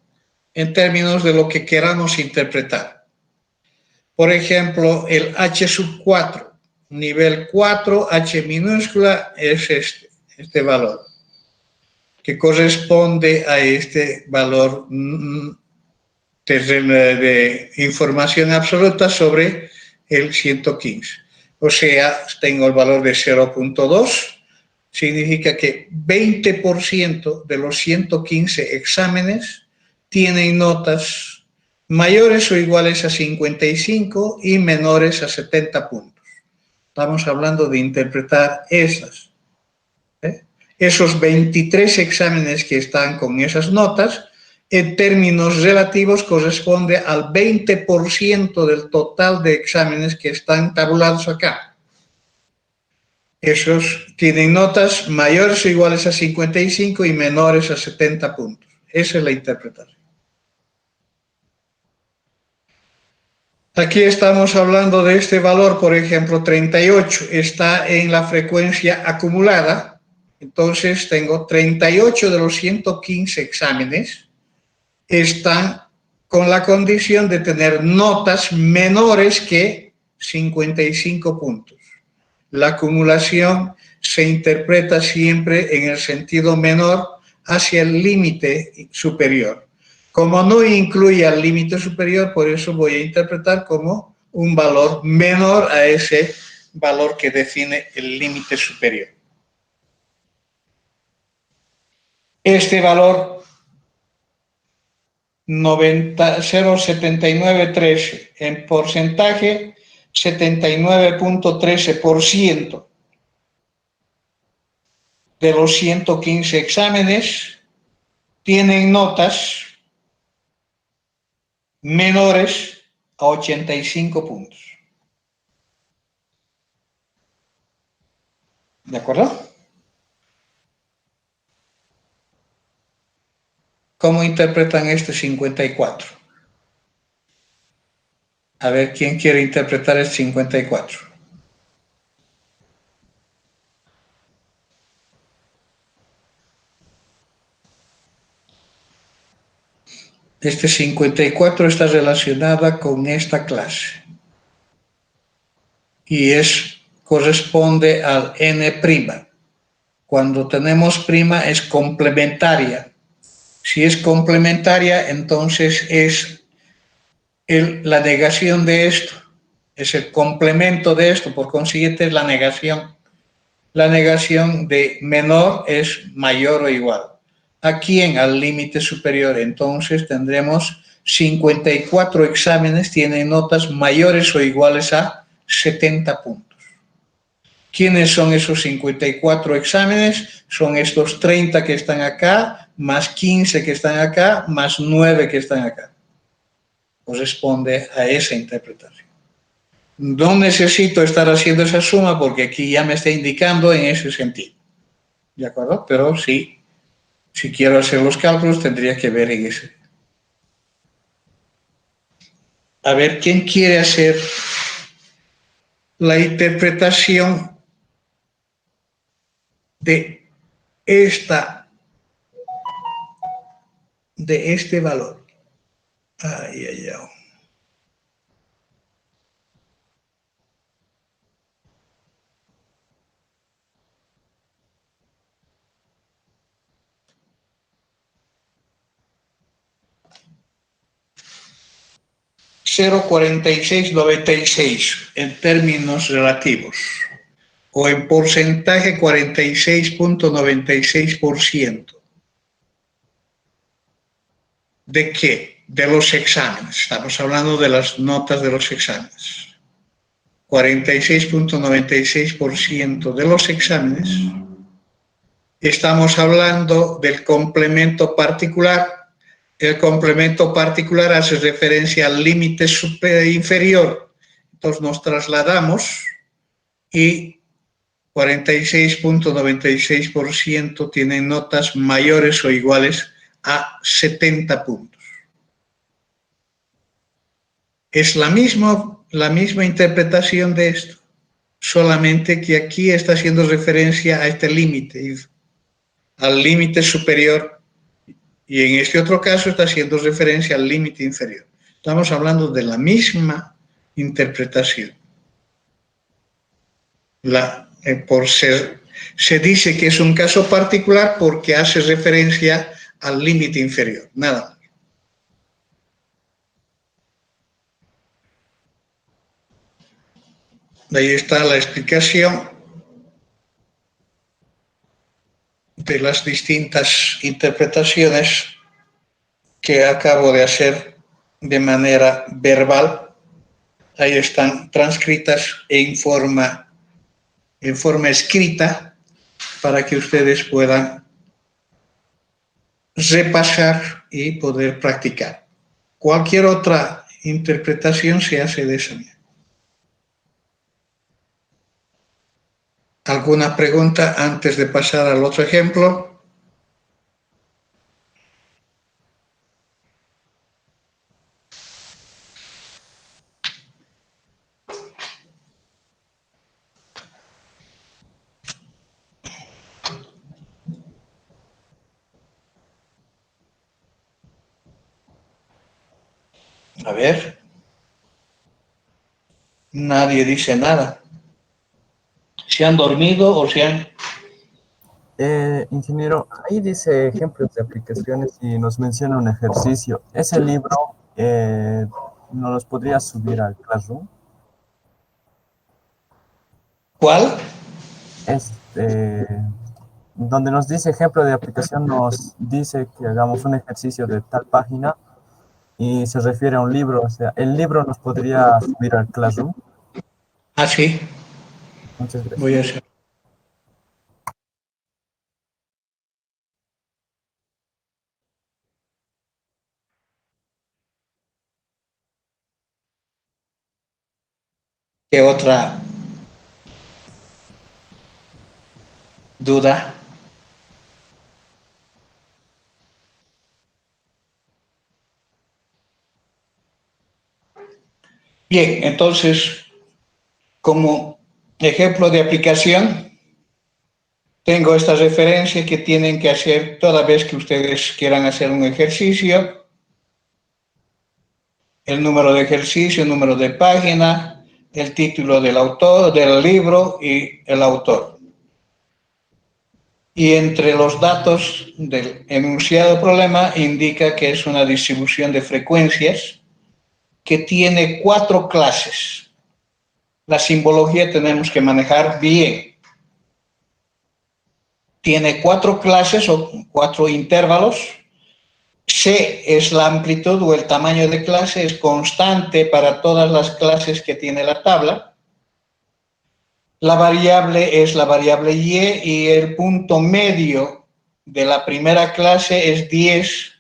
en términos de lo que queramos interpretar. Por ejemplo, el H sub 4, nivel 4, H minúscula, es este valor, que corresponde a este valor de información absoluta sobre el 115. O sea, tengo el valor de 0.2, significa que 20% de los 115 exámenes tienen notas mayores o iguales a 55 y menores a 70 puntos. Estamos hablando de interpretar esas. Esos 23 exámenes que están con esas notas, en términos relativos, corresponde al 20% del total de exámenes que están tabulados acá. Esos tienen notas mayores o iguales a 55 y menores a 70 puntos. Esa es la interpretación. Aquí estamos hablando de este valor, por ejemplo, 38, está en la frecuencia acumulada. Entonces tengo 38 de los 115 exámenes están con la condición de tener notas menores que 55 puntos. La acumulación se interpreta siempre en el sentido menor hacia el límite superior. Como no incluye al límite superior, por eso voy a interpretar como un valor menor a ese valor que define el límite superior. Este valor 0,7913 en porcentaje, 79.13% de los 115 exámenes tienen notas menores a 85 puntos. ¿De acuerdo? ¿Cómo interpretan este 54? A ver, ¿quién quiere interpretar el 54? Este 54 está relacionada con esta clase y corresponde al n'. Cuando tenemos prima es complementaria. Si es complementaria, entonces es la negación de esto, es el complemento de esto, por consiguiente es la negación. La negación de menor es mayor o igual. ¿A quién? Al límite superior. Entonces tendremos 54 exámenes, tienen notas mayores o iguales a 70 puntos. ¿Quiénes son esos 54 exámenes? Son estos 30 que están acá, más 15 que están acá, más 9 que están acá. Corresponde a esa interpretación. No necesito estar haciendo esa suma porque aquí ya me está indicando en ese sentido. ¿De acuerdo? Pero sí, si quiero hacer los cálculos tendría que ver en ese. A ver, ¿quién quiere hacer la interpretación de este valor? Ay, ay, ay. $0,4696 en términos relativos o en porcentaje 46.96%. ¿De qué? De los exámenes. Estamos hablando de las notas de los exámenes. 46.96% de los exámenes estamos hablando del complemento particular. El complemento particular hace referencia al límite inferior. Entonces nos trasladamos y 46.96% tienen notas mayores o iguales a 70 puntos. Es la misma interpretación de esto, solamente que aquí está haciendo referencia a este límite, al límite superior, y en este otro caso está haciendo referencia al límite inferior. Estamos hablando de la misma interpretación. Se dice que es un caso particular porque hace referencia al límite inferior, nada más. Ahí está la explicación de las distintas interpretaciones que acabo de hacer de manera verbal. Ahí están transcritas en forma escrita para que ustedes puedan repasar y poder practicar. Cualquier otra interpretación se hace de esa manera. ¿Alguna pregunta antes de pasar al otro ejemplo? A ver. Nadie dice nada. ¿Se han dormido o se han...? Ingeniero, ahí dice ejemplos de aplicaciones y nos menciona un ejercicio. Ese libro, ¿nos los podría subir al Classroom? ¿Cuál? Donde nos dice ejemplo de aplicación, nos dice que hagamos un ejercicio de tal página y se refiere a un libro. O sea, ¿el libro nos podría subir al Classroom? Ah, sí. Muchas gracias. Voy a hacer. ¿Qué otra duda? Bien, entonces, como ejemplo de aplicación, tengo esta referencia que tienen que hacer toda vez que ustedes quieran hacer un ejercicio. El número de ejercicio, el número de página, el título del autor, del libro y el autor. Y entre los datos del enunciado problema indica que es una distribución de frecuencias que tiene 4 clases. La simbología tenemos que manejar bien. Tiene 4 clases o 4 intervalos. C es la amplitud o el tamaño de clase, es constante para todas las clases que tiene la tabla. La variable es la variable y el punto medio de la primera clase es 10.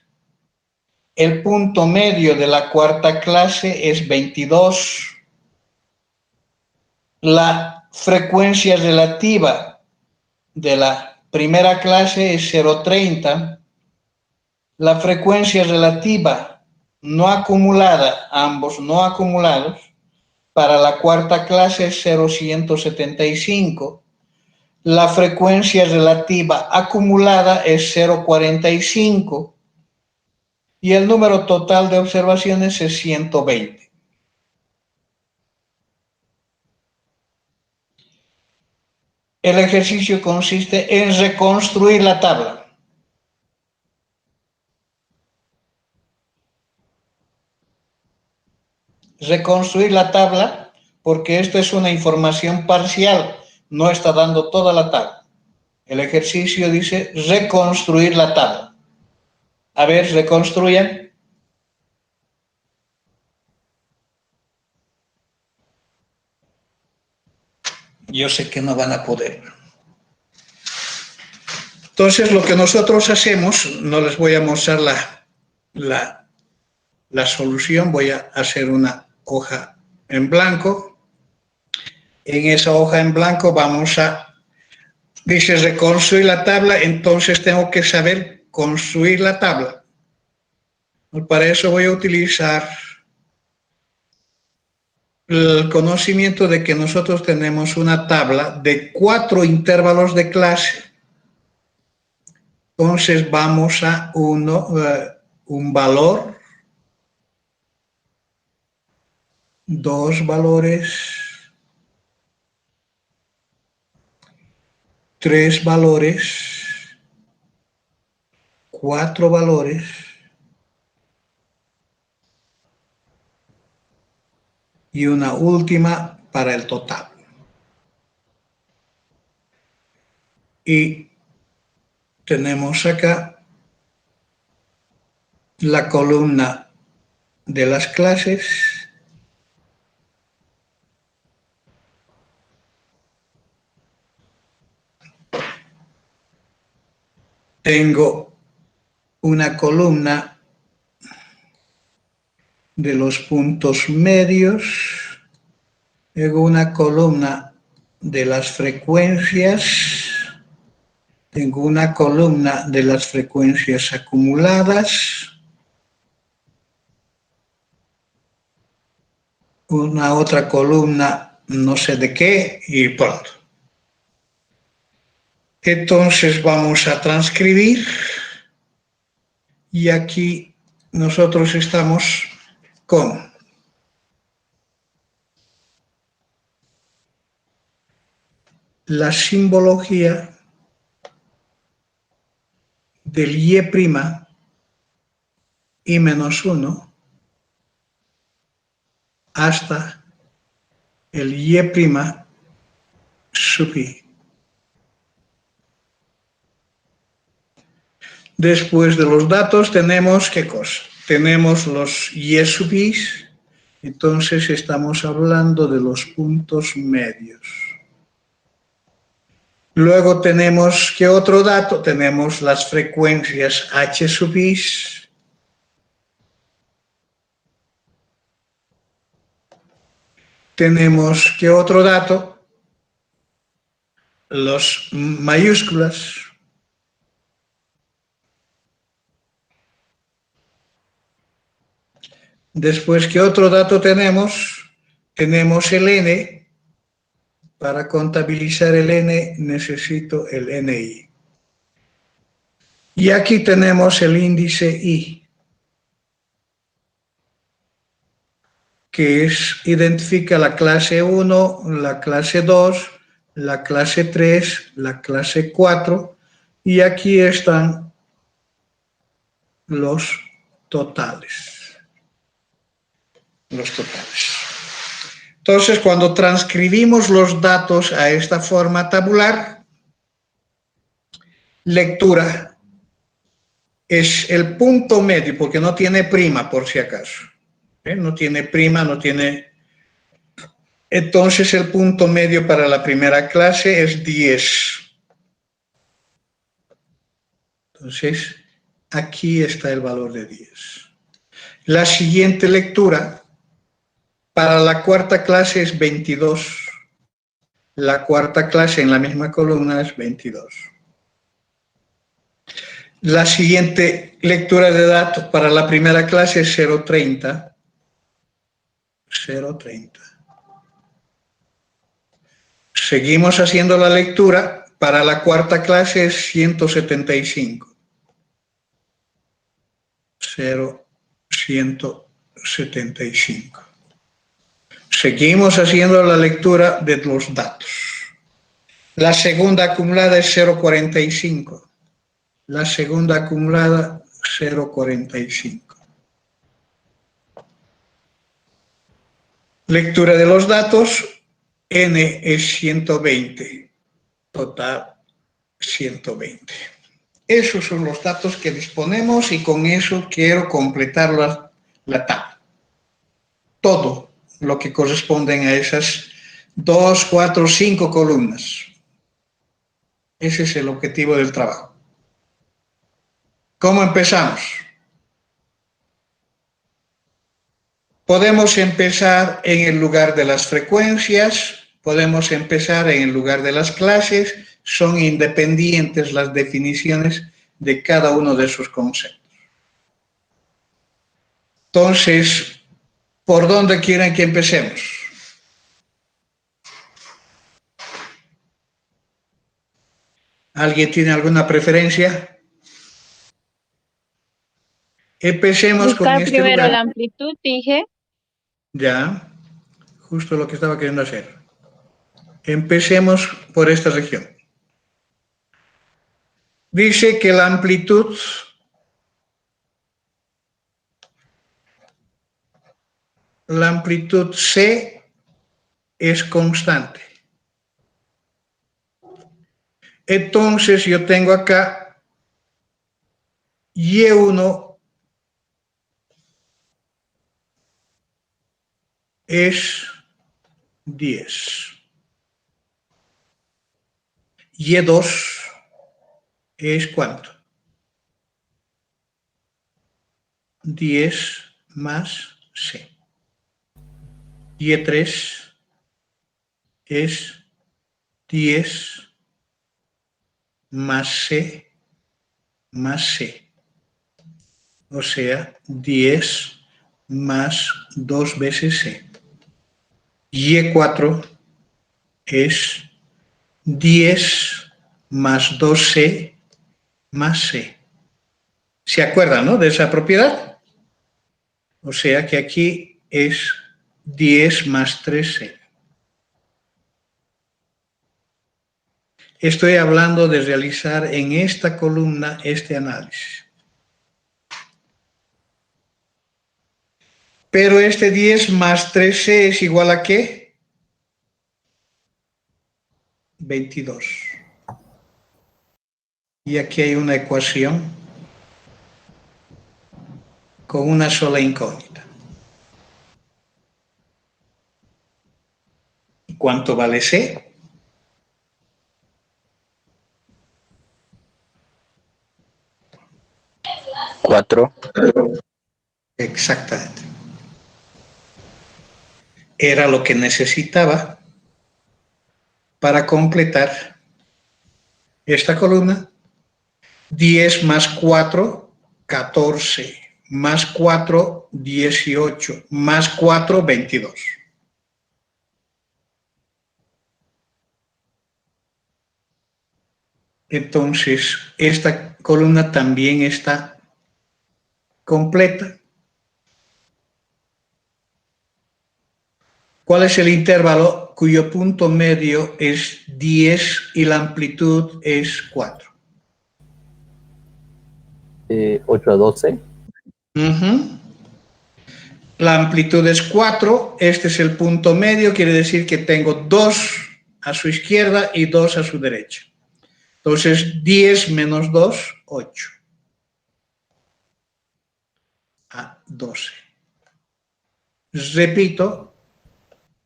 El punto medio de la cuarta clase es 22. La frecuencia relativa de la primera clase es 0,30. La frecuencia relativa no acumulada, ambos no acumulados, para la cuarta clase es 0,175. La frecuencia relativa acumulada es 0,45 y el número total de observaciones es 120. El ejercicio consiste en reconstruir la tabla. Reconstruir la tabla porque esto es una información parcial, no está dando toda la tabla. El ejercicio dice reconstruir la tabla. A ver, reconstruyan. Yo sé que no van a poder. Entonces, lo que nosotros hacemos, no les voy a mostrar la solución, voy a hacer una hoja en blanco. En esa hoja en blanco vamos a, dice reconstruir la tabla, entonces tengo que saber construir la tabla. Para eso voy a utilizar el conocimiento de que nosotros tenemos una tabla de 4 intervalos de clase. Entonces vamos a un valor, 2 valores, 3 valores, 4 valores, y una última para el total. Y tenemos acá la columna de las clases. Tengo una columna de los puntos medios, tengo una columna de las frecuencias, tengo una columna de las frecuencias acumuladas, una otra columna no sé de qué y pronto. Entonces vamos a transcribir y aquí nosotros estamos con la simbología del y' y menos 1 hasta el y' sub i. Después de los datos tenemos, ¿qué cosa? Tenemos los y sub i's, entonces estamos hablando de los puntos medios. Luego tenemos, ¿qué otro dato? Tenemos las frecuencias h sub i's. Tenemos, ¿qué otro dato? Los mayúsculas. Después, ¿qué otro dato tenemos? Tenemos el n. Para contabilizar el n necesito el ni. Y aquí tenemos el índice i, que identifica la clase 1, la clase 2, la clase 3, la clase 4, y aquí están los totales. Entonces, cuando transcribimos los datos a esta forma tabular, lectura es el punto medio, porque no tiene prima, por si acaso. No tiene prima, no tiene... Entonces, el punto medio para la primera clase es 10. Entonces, aquí está el valor de 10. La siguiente lectura para la cuarta clase es 22. La cuarta clase en la misma columna es 22. La siguiente lectura de datos para la primera clase es 0.30. 0.30. Seguimos haciendo la lectura. Para la cuarta clase es 175. 0.175. Seguimos haciendo la lectura de los datos. La segunda acumulada es 0.45. La segunda acumulada 0.45. Lectura de los datos, n es 120, total 120. Esos son los datos que disponemos y con eso quiero completar la tabla. Todo lo que corresponden a esas 2, 4, 5 columnas. Ese es el objetivo del trabajo. ¿Cómo empezamos? Podemos empezar en el lugar de las frecuencias, podemos empezar en el lugar de las clases, son independientes las definiciones de cada uno de esos conceptos. Entonces, ¿por dónde quieren que empecemos? ¿Alguien tiene alguna preferencia? Empecemos con Buscar este primero lugar. la amplitud, dije. Ya, justo lo que estaba queriendo hacer. Empecemos por esta región. Dice que la amplitud C es constante. Entonces yo tengo acá Y1 es 10. Y2 es ¿cuánto? 10 más C. Y3 es 10 más C más C. O sea, 10 más 2 veces C. Y4 es 10 más 2C más C. ¿Se acuerdan, no? De esa propiedad. O sea que aquí es 10 más 3C. Estoy hablando de realizar en esta columna este análisis. Pero este 10 más 3C es igual a ¿qué? 22. Y aquí hay una ecuación con una sola incógnita. ¿Cuánto vale C? Cuatro. Exactamente. Era lo que necesitaba para completar esta columna. 10 más 4, 14, más 4, 18, más 4, 22. Entonces, esta columna también está completa. ¿Cuál es el intervalo cuyo punto medio es 10 y la amplitud es 4? 8 a 12. La amplitud es 4, este es el punto medio, quiere decir que tengo 2 a su izquierda y 2 a su derecha. Entonces, 10 menos 2, 8. A 12. Repito,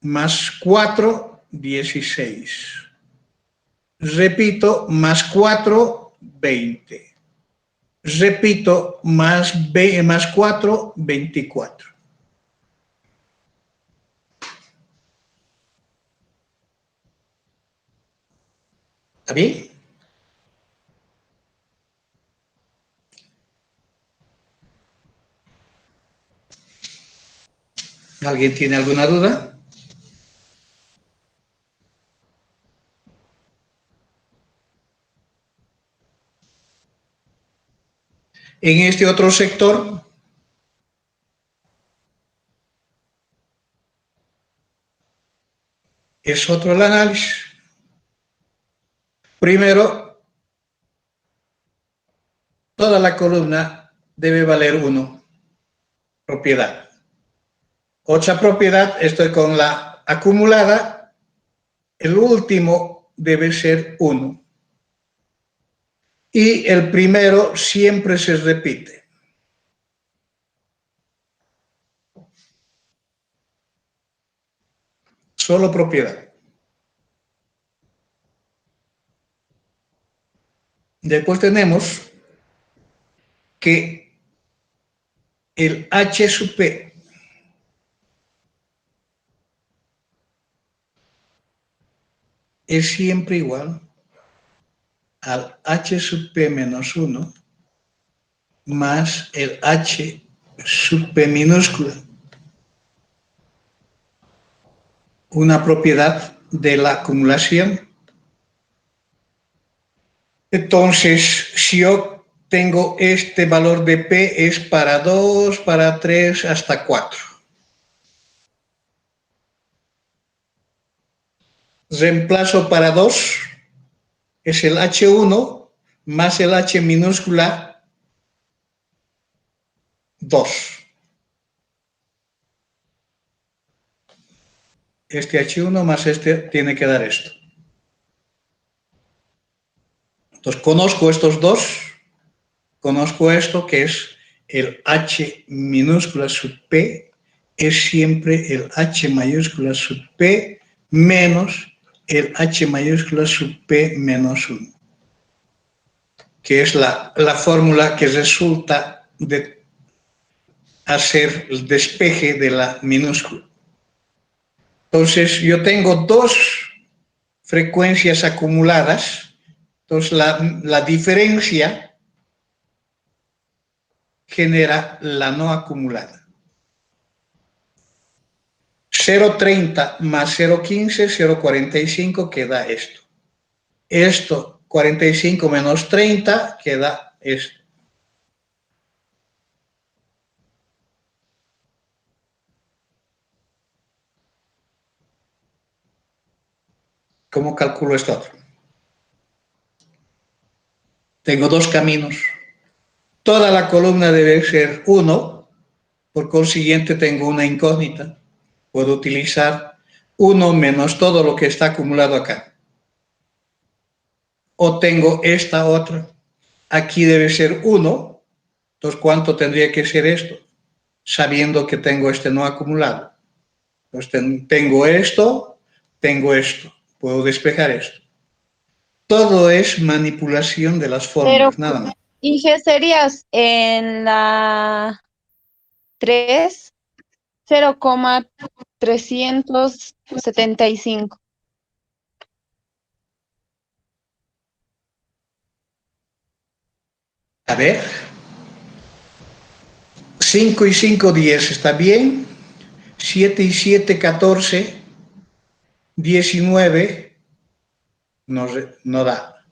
más 4, 16. Repito, más 4, 20. Repito, más 4, 24. ¿Está bien? ¿Alguien tiene alguna duda? En este otro sector, es otro el análisis. Primero, toda la columna debe valer 1, propiedad. Otra propiedad, estoy con la acumulada, el último debe ser 1. Y el primero siempre se repite. Solo propiedad. Después tenemos que el H sub P es siempre igual al H sub P menos 1 más el H sub P minúscula, una propiedad de la acumulación. Entonces, si yo tengo este valor de P, es para 2, para 3, hasta 4. Reemplazo para 2, es el H1 más el H minúscula 2. Este H1 más este tiene que dar esto. Entonces, conozco estos dos, conozco esto que es el H minúscula sub P, es siempre el H mayúscula sub P menos el H mayúscula sub P menos 1, que es la fórmula que resulta de hacer el despeje de la minúscula. Entonces, yo tengo dos frecuencias acumuladas, entonces la diferencia genera la no acumulada. 0,30 más 0,15, 0,45 queda esto. Esto, 45 menos 30, queda esto. ¿Cómo calculo esto otro? Tengo dos caminos. Toda la columna debe ser 1, por consiguiente tengo una incógnita. Puedo utilizar 1 menos todo lo que está acumulado acá. O tengo esta otra. Aquí debe ser 1. Entonces, ¿cuánto tendría que ser esto? Sabiendo que tengo este no acumulado. Entonces, tengo esto. Puedo despejar esto. Todo es manipulación de las fórmulas, nada más. ¿Y qué serías en la 3? 0,375. A ver. 5 y 5, 10, ¿está bien? 7 y 7, 14. 19. No da.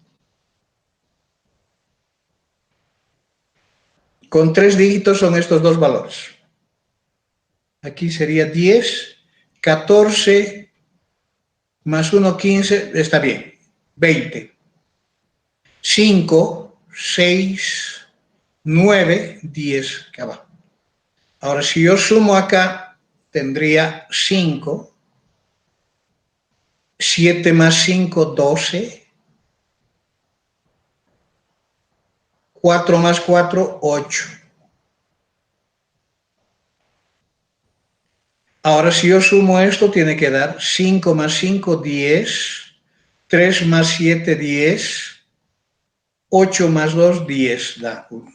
Con 3 dígitos son estos dos valores. Aquí sería 10, 14 más 1, 15, está bien. 20. 5, 6, 9, 10, acá va. Ahora, si yo sumo acá, tendría 5. 7 más 5, 12. 4 más 4, 8. Ahora, si yo sumo esto, tiene que dar 5 más 5, 10. 3 más 7, 10. 8 más 2, 10. Da 1.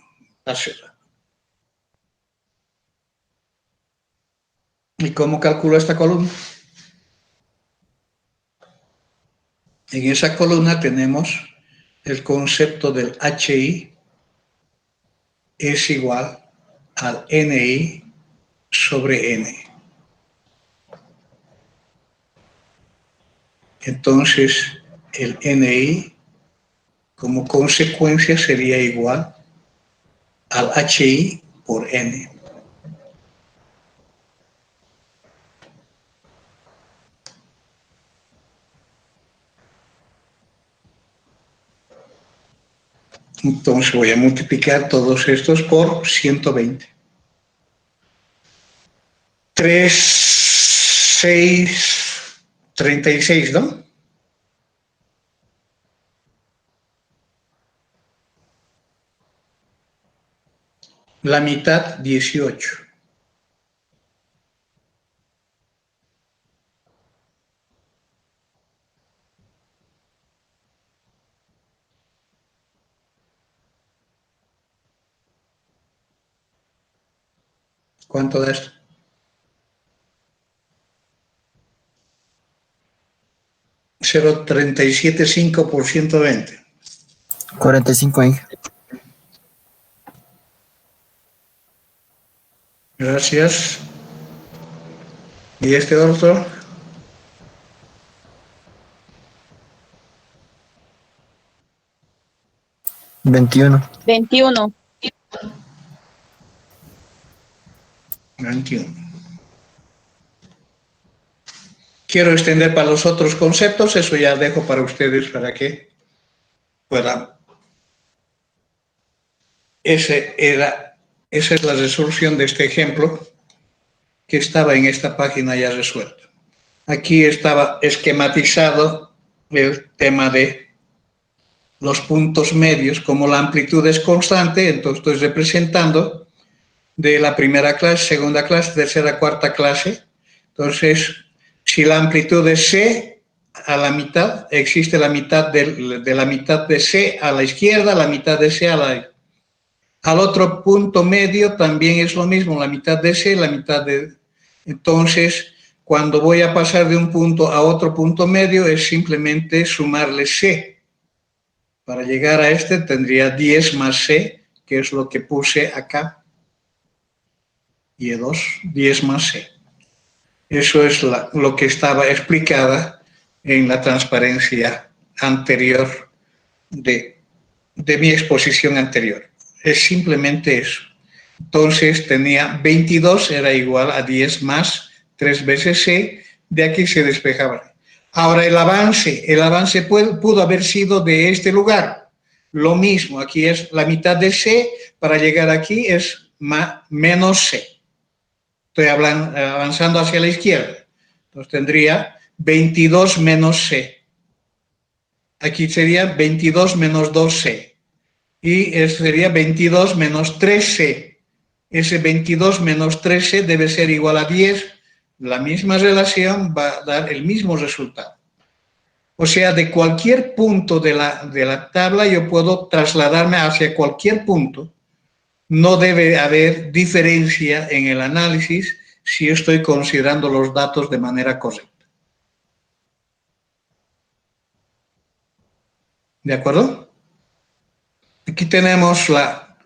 ¿Y cómo calculo esta columna? En esa columna tenemos el concepto del HI es igual al NI sobre N. Entonces, el NI como consecuencia sería igual al HI por N. Entonces voy a multiplicar todos estos por 120. 3, 6, 36, ¿no? La mitad, 18. ¿Cuánto da esto? $0.375 por 120. 45, Inge. Gracias. ¿Y este otro? $21. 21. 21. Quiero extender para los otros conceptos, eso ya dejo para ustedes para que puedan. Esa es la resolución de este ejemplo que estaba en esta página ya resuelto. Aquí estaba esquematizado el tema de los puntos medios, como la amplitud es constante, entonces estoy representando de la primera clase, segunda clase, tercera, cuarta clase. Entonces, si la amplitud es C a la mitad, existe la mitad de la mitad de C a la izquierda, la mitad de C a la izquierda. Al otro punto medio también es lo mismo, la mitad de C, la mitad de... Entonces, cuando voy a pasar de un punto a otro punto medio, es simplemente sumarle C. Para llegar a este tendría 10 más C, que es lo que puse acá. Y 2, 10 más C. Eso es lo que estaba explicada en la transparencia anterior de mi exposición anterior. Es simplemente eso. Entonces tenía 22, era igual a 10 más 3 veces C, de aquí se despejaba. Ahora el avance pudo haber sido de este lugar. Lo mismo, aquí es la mitad de C, para llegar aquí es menos C. Estoy avanzando hacia la izquierda. Entonces tendría 22 menos C. Aquí sería 22 menos 2C. Y eso sería 22 menos 3C. Ese 22 menos 13 debe ser igual a 10. La misma relación va a dar el mismo resultado. O sea, de cualquier punto de la tabla yo puedo trasladarme hacia cualquier punto. No debe haber diferencia en el análisis si yo estoy considerando los datos de manera correcta. ¿De acuerdo? Aquí tenemos la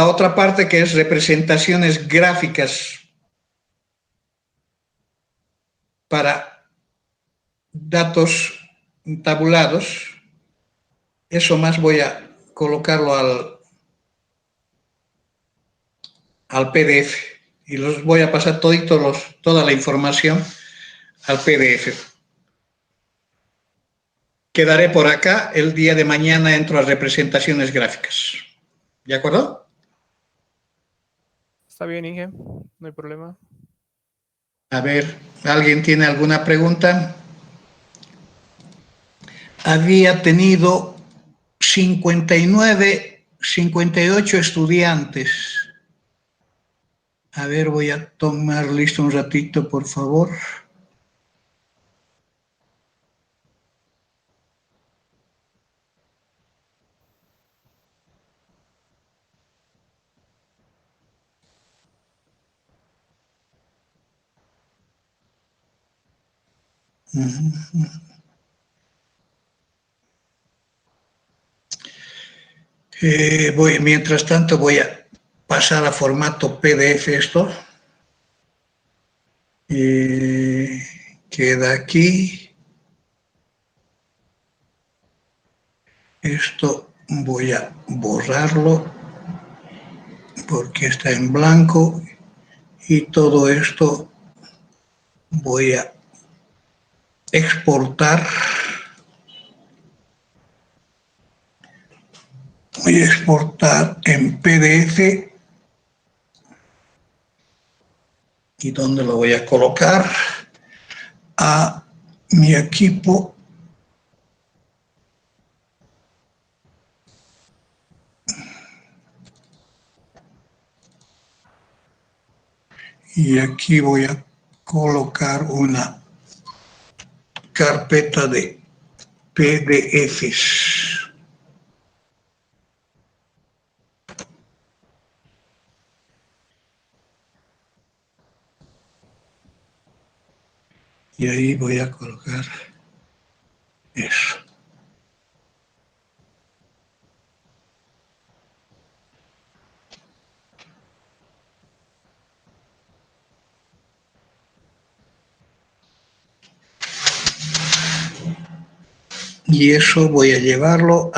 otra parte, que es representaciones gráficas para datos tabulados. Eso más voy a colocarlo al PDF y los voy a pasar toda la información al PDF. Quedaré por acá, el día de mañana entro a representaciones gráficas. ¿De acuerdo? Está bien, Inge, no hay problema. A ver, ¿alguien tiene alguna pregunta? Había tenido 58 estudiantes. A ver, voy a tomar listo un ratito, por favor. Mientras tanto voy a pasar a formato PDF esto. Queda aquí. Esto voy a borrarlo porque está en blanco, y todo esto voy a exportar. Voy a exportar en PDF. ¿Y dónde lo voy a colocar? A mi equipo. Y aquí voy a colocar una carpeta de PDFs. Y ahí voy a colocar eso. Y eso voy a llevarlo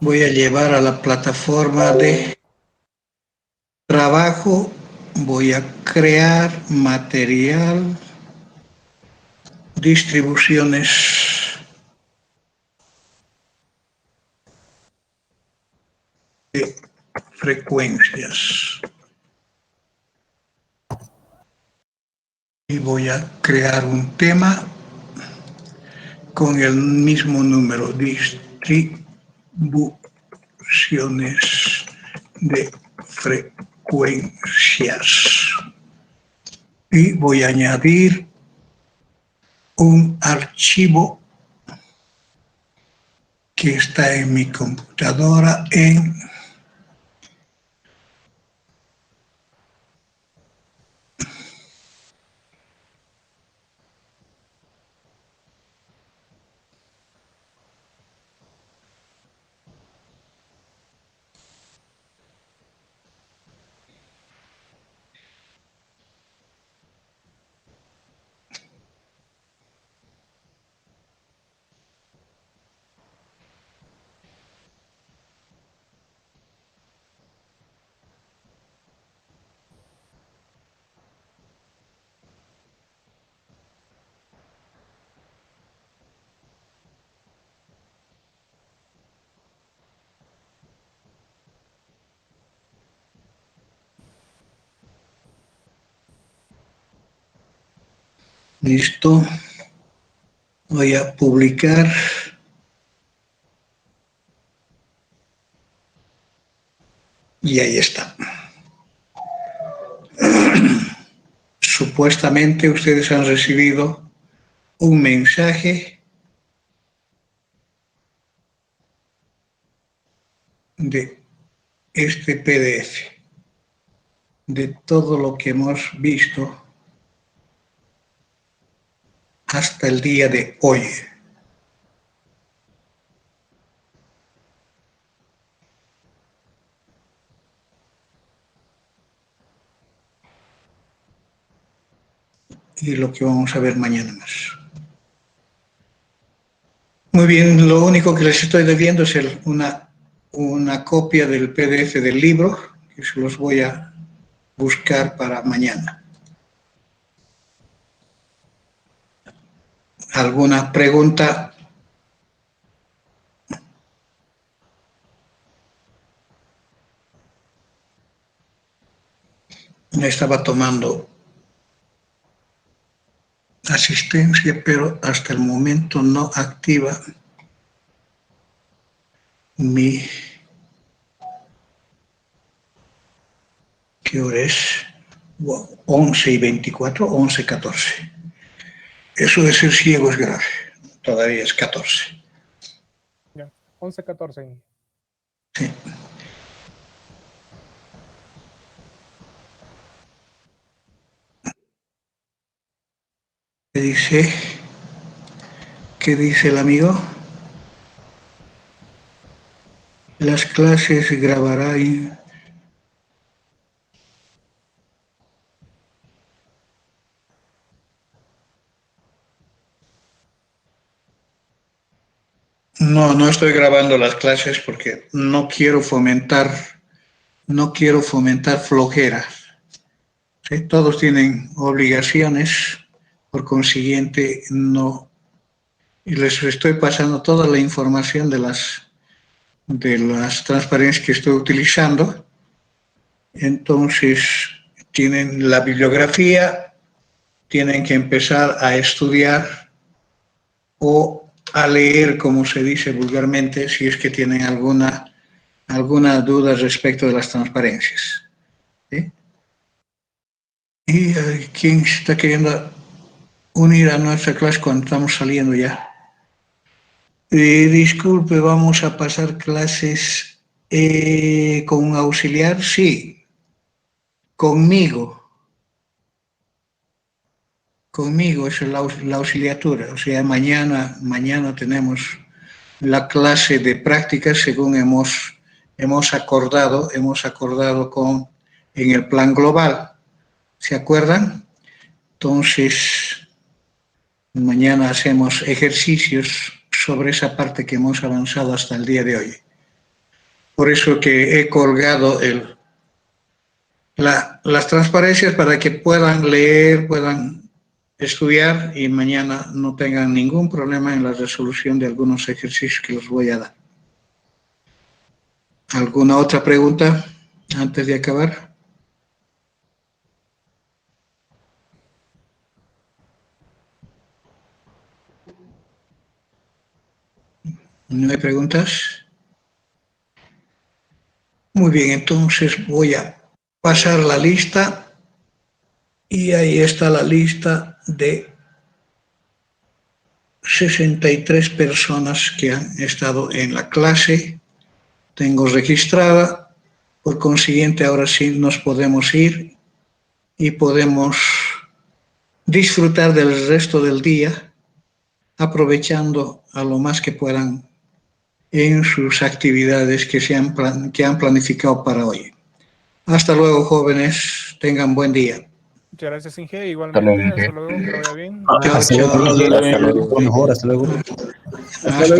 voy a llevar a la plataforma de trabajo, voy a crear material, distribuciones de frecuencias. Y voy a crear un tema con el mismo número, distribuciones de frecuencias. Y voy a añadir un archivo que está en mi computadora en listo. Voy a publicar. Y ahí está. Supuestamente ustedes han recibido un mensaje de este PDF, de todo lo que hemos visto hasta el día de hoy. Y lo que vamos a ver mañana más. Muy bien, lo único que les estoy debiendo es una copia del PDF del libro, que se los voy a buscar para mañana. ¿Alguna pregunta? Estaba tomando asistencia, pero hasta el momento no activa mi... ¿Qué hora es? 11:24, 11:14. Eso de ser ciego es grave. Todavía es 14. Ya, 11:14. Sí. ¿Qué dice? ¿Qué dice el amigo? Las clases se grabará y... No, no estoy grabando las clases porque no quiero fomentar flojera. ¿Sí? Todos tienen obligaciones, por consiguiente no. Y les estoy pasando toda la información de las transparencias que estoy utilizando. Entonces, tienen la bibliografía, tienen que empezar a estudiar o a leer, como se dice vulgarmente, si es que tienen alguna duda respecto de las transparencias. ¿Sí? ¿Y quién se está queriendo unir a nuestra clase cuando estamos saliendo ya? Disculpe, ¿vamos a pasar clases con un auxiliar? Sí, conmigo. conmigo es la auxiliatura. O sea, mañana tenemos la clase de prácticas según hemos acordado en el plan global. ¿Se acuerdan? Entonces, mañana hacemos ejercicios sobre esa parte que hemos avanzado hasta el día de hoy. Por eso que he colgado las transparencias para que puedan leer, puedan estudiar y mañana no tengan ningún problema en la resolución de algunos ejercicios que los voy a dar. ¿Alguna otra pregunta antes de acabar? ¿No hay preguntas? Muy bien, entonces voy a pasar la lista y ahí está la lista de 63 personas que han estado en la clase. Tengo registrada, por consiguiente ahora sí nos podemos ir y podemos disfrutar del resto del día aprovechando a lo más que puedan en sus actividades que han planificado para hoy. Hasta luego, jóvenes. Tengan buen día. Muchas gracias, Inge. Igualmente, hasta luego, que vaya bien. Chao, chao. Hasta luego. Hasta